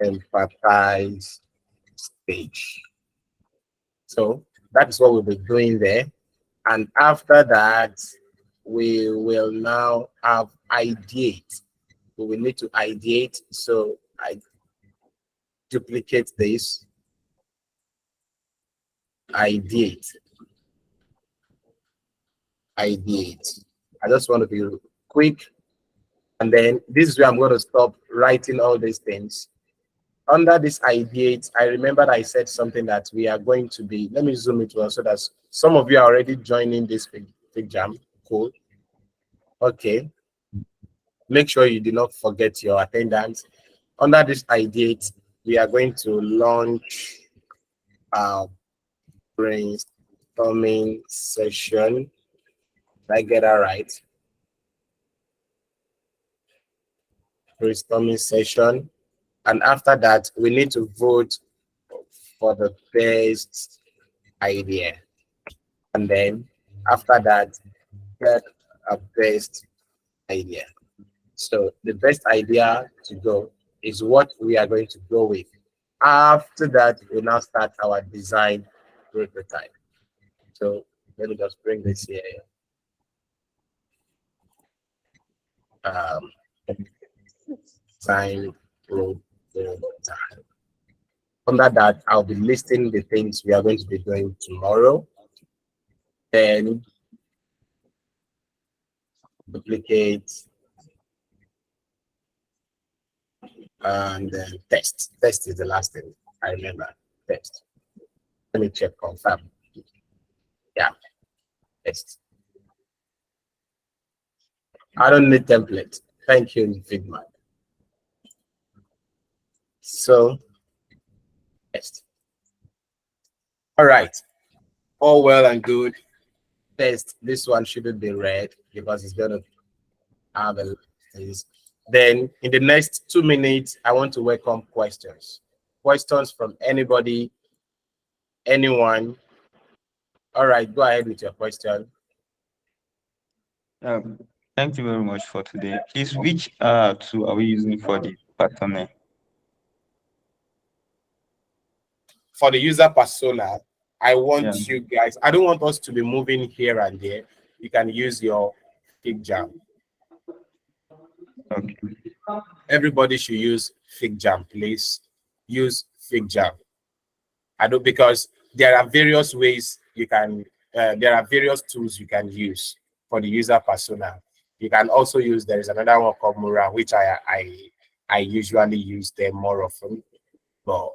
empathize stage. So that is what we'll be doing there. And after that, we will now have ideate. We will need to ideate. So I duplicate this. Ideate. Ideate. I just want to be quick. And then this is where I'm going to stop writing all these things. Under this ideate, I remember I said something that we are going to be, let me zoom it well so that some of you are already joining this Figjam. Cool. Okay. Make sure you do not forget your attendance. Under this ideate, we are going to launch our brainstorming session. Did I get that right? Brainstorming session. And after that, we need to vote for the best idea. And then after that, get a best idea. So the best idea to go is what we are going to go with. After that, we now start our design prototype. So let me just bring this here. Um, time, road, time. Under that, I'll be listing the things we are going to be doing tomorrow. Then duplicate and then test. Test is the last thing I remember. Test. Let me check confirm. Yeah, test. I don't need template. Thank you, Figma. So, test. All right. All well and good. Test. This one shouldn't be red because it's going to have a things. Then in the next 2 minutes, I want to welcome questions. Questions from anybody, anyone. All right, go ahead with your question. Thank you very much for today. Please, which tool are we using for the persona? For the user persona, I want you guys, I don't want us to be moving here and there. You can use your Figjam. Okay. Everybody should use Figjam, please. Use Figjam. I don't, because there are various ways you can, there are various tools you can use for the user persona. You can also use, there is another one called Mura, which I usually use them more often. But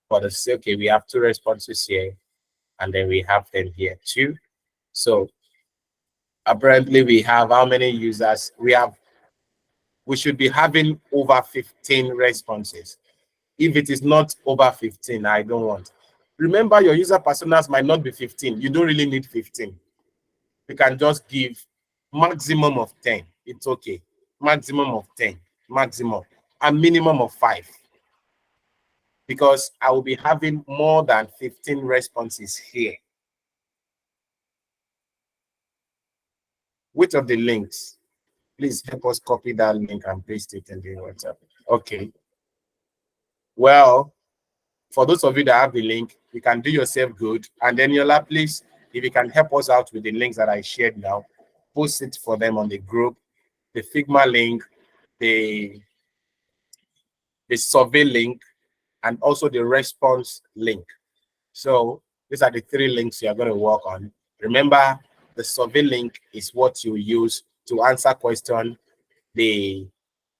for the sake, okay, we have 2 responses here, and then we have them here too. So apparently we have how many users? We should be having over 15 responses. If it is not over 15, I don't want. Remember, your user personas might not be 15. You don't really need 15. You can just give maximum of 10. It's okay. Maximum of 10. Maximum. A minimum of 5. Because I will be having more than 15 responses here. Which of the links? Please help us copy that link and paste it in the WhatsApp. Okay. Well, for those of you that have the link, you can do yourself good. And then Yola, please, if you can help us out with the links that I shared now, post it for them on the group, the Figma link, the survey link, and also the response link. So these are the 3 links you are going to work on. Remember, the survey link is what you use to answer question. The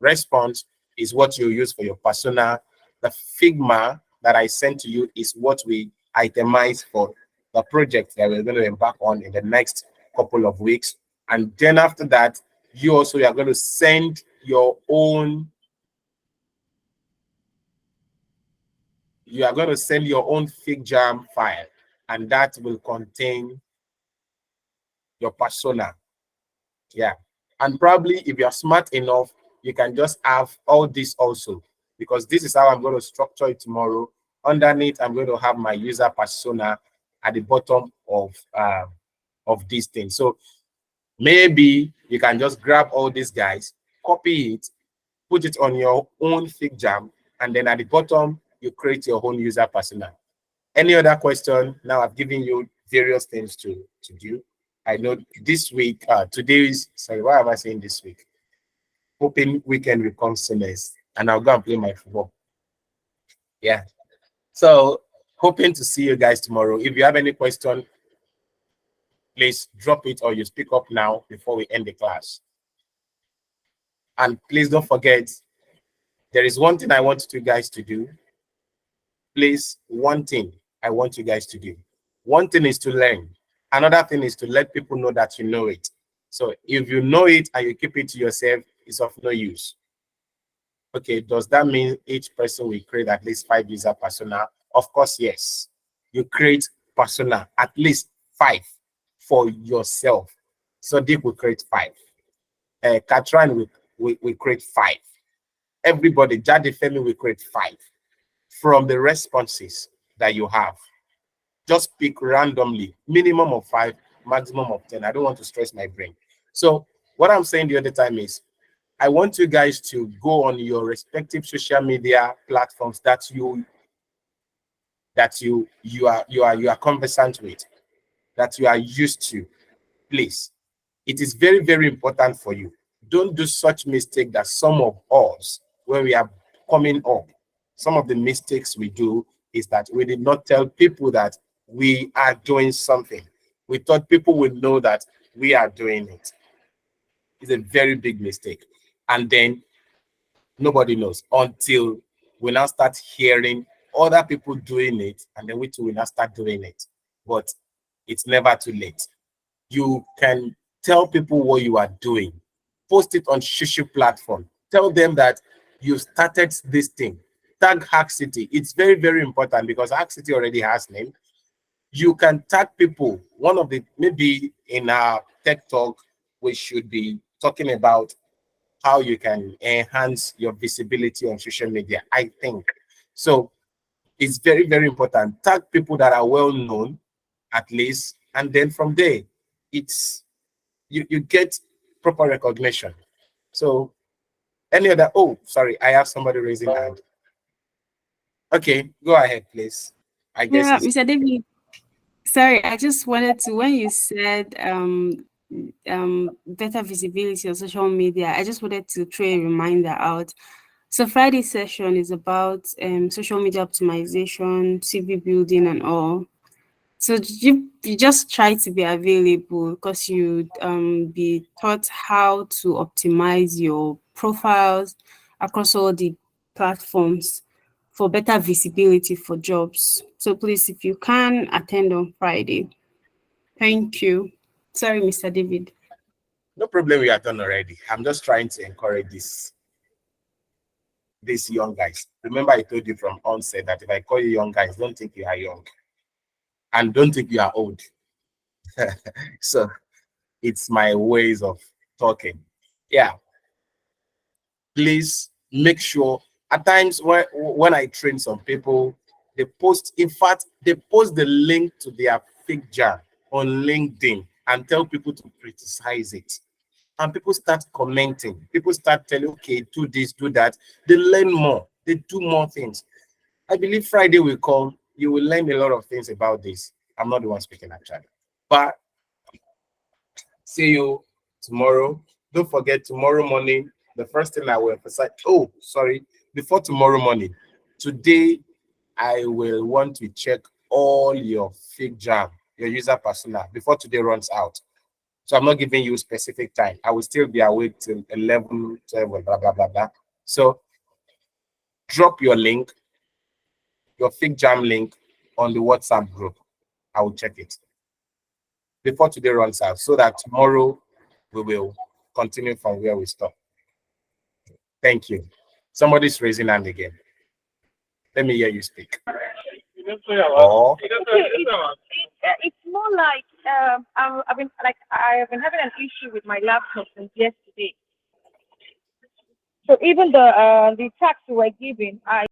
response is what you use for your persona. The Figma that I sent to you is what we itemize for the project that we're going to embark on in the next couple of weeks. And then after that, you also are going to send your own. You are going to send your own Figjam file, and that will contain your persona. Yeah. And probably if you're smart enough, you can just have all this also, because this is how I'm going to structure it tomorrow. Underneath, I'm going to have my user persona at the bottom of this thing. So maybe you can just grab all these guys, copy it, put it on your own Figjam, and then at the bottom, you create your own user persona. Any other question? Now I've given you various things to do. I know this week, today is, sorry, why am I saying this week? Hoping weekend will come soonest, and I'll go and play my football. Yeah. So hoping to see you guys tomorrow. If you have any question, please drop it or you speak up now before we end the class. And please don't forget, there is one thing I want you guys to do. Please, one thing I want you guys to do. One thing is to learn. Another thing is to let people know that you know it. So if you know it and you keep it to yourself, it's of no use. Okay, does that mean each person will create at least 5 user persona? Of course, yes. You create persona, at least 5 for yourself. So Dick will create 5. Katran will create 5. Everybody, Jade Femi will create 5 from the responses that you have. Just pick randomly, minimum of 5, maximum of 10. I don't want to stress my brain. So what I'm saying the other time is, I want you guys to go on your respective social media platforms that you are conversant with, that you are used to. Please, it is very, very important for you. don't do such mistake that some of us, when we are coming up, some of the mistakes we do is that we did not tell people that we are doing something. We thought people would know that we are doing it. It's a very big mistake. And then nobody knows until we now start hearing other people doing it, and then we too will now start doing it. But it's never too late. You can tell people what you are doing. Post it on social platform. Tell them that you started this thing. Tag HackCity. It's very, very important because HackCity already has name. You can tag people. One of the, maybe in our tech talk, we should be talking about how you can enhance your visibility on social media, I think. So it's very, very important. Tag people that are well known, at least, and then from there, it's you get proper recognition. So any other, oh, sorry, I have somebody raising hand. Okay, go ahead, please. I guess Yeah, it's Mr. David, sorry, I just wanted to, when you said better visibility on social media, I just wanted to throw a reminder out. So Friday's session is about social media optimization, CV building and all. So you just try to be available because you be taught how to optimize your profiles across all the platforms for better visibility for jobs. So please, if you can, attend on Friday. Thank you. Sorry, Mr. David. no problem. We are done already. I'm just trying to encourage these young guys. Remember, I told you from onset that if I call you young guys, don't think you are young and don't think you are old. So it's my ways of talking. Yeah. Please make sure at times when I train some people, they post, in fact, they post the link to their Figjam on LinkedIn and tell people to criticize it. And people start commenting. People start telling, okay, do this, do that. They learn more. They do more things. I believe Friday will come. You will learn a lot of things about this. I'm not the one speaking actually. But see you tomorrow. Don't forget tomorrow morning. The first thing I will emphasize. Oh, sorry. Before tomorrow morning, today I will want to check all your Figjam, your user persona before today runs out. So I'm not giving you a specific time. I will still be awake till 11, 12, blah, blah, blah, blah. So drop your link, your Figjam link on the WhatsApp group. I will check it before today runs out so that tomorrow we will continue from where we stop. Thank you. Somebody's raising hand again. Let me hear you speak. Oh, It's more like I have been having an issue with my laptop since yesterday. So even the tax we were given, I